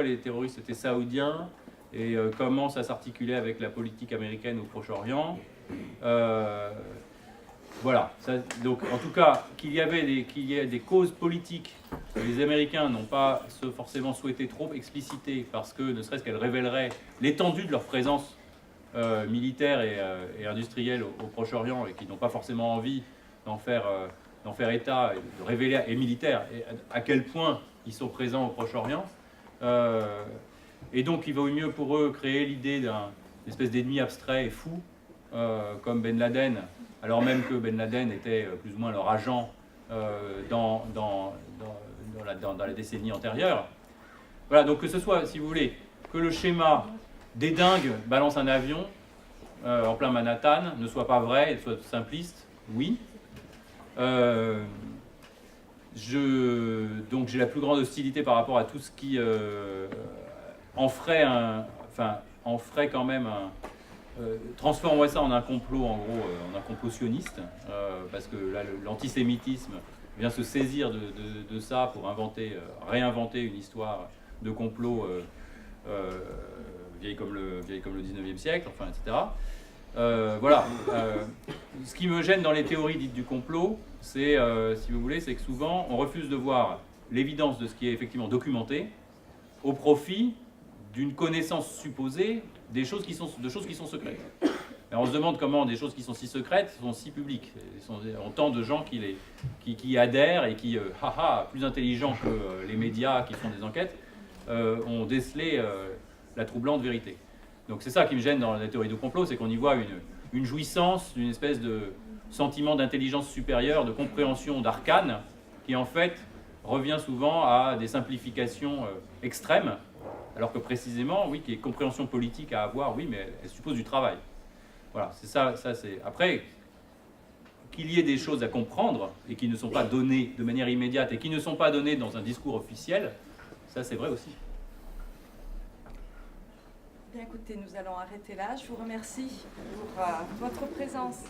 les terroristes étaient saoudiens et comment ça s'articulait avec la politique américaine au Proche-Orient. Voilà, donc en tout cas, qu'il y ait des causes politiques que les Américains n'ont pas forcément souhaité trop expliciter parce que ne serait-ce qu'elles révéleraient l'étendue de leur présence militaire et industrielle au Proche-Orient et qui n'ont pas forcément envie d'en faire état, et de révéler, et militaire, et à quel point ils sont présents au Proche-Orient. Et donc il vaut mieux pour eux créer l'idée d'une espèce d'ennemi abstrait et fou, comme Ben Laden, alors même que Ben Laden était plus ou moins leur agent dans la décennie antérieure. Voilà, donc que ce soit, si vous voulez, que le schéma des dingues balance un avion en plein Manhattan ne soit pas vrai, et soit simpliste, oui. Donc j'ai la plus grande hostilité par rapport à tout ce qui en ferait quand même transformerait ça en un complot, en gros, en un complot sioniste, parce que là, l'antisémitisme vient se saisir de ça pour réinventer une histoire de complot vieille comme le 19e siècle, enfin, etc. Voilà. Ce qui me gêne dans les théories dites du complot, c'est, si vous voulez, c'est que souvent, on refuse de voir l'évidence de ce qui est effectivement documenté au profit d'une connaissance supposée de choses qui sont secrètes. Et on se demande comment des choses qui sont si secrètes sont si publiques. On tant de gens qui adhèrent et qui, plus intelligents que les médias qui font des enquêtes, ont décelé la troublante vérité. Donc c'est ça qui me gêne dans la théorie du complot, c'est qu'on y voit une jouissance, une espèce de sentiment d'intelligence supérieure, de compréhension d'arcane, qui en fait revient souvent à des simplifications extrêmes, alors que précisément, oui, qu'il y ait compréhension politique à avoir, oui, mais elle suppose du travail. Voilà, c'est ça c'est... Après, qu'il y ait des choses à comprendre et qui ne sont pas données de manière immédiate et qui ne sont pas données dans un discours officiel, ça c'est vrai aussi. Bien écoutez, nous allons arrêter là. Je vous remercie pour votre présence.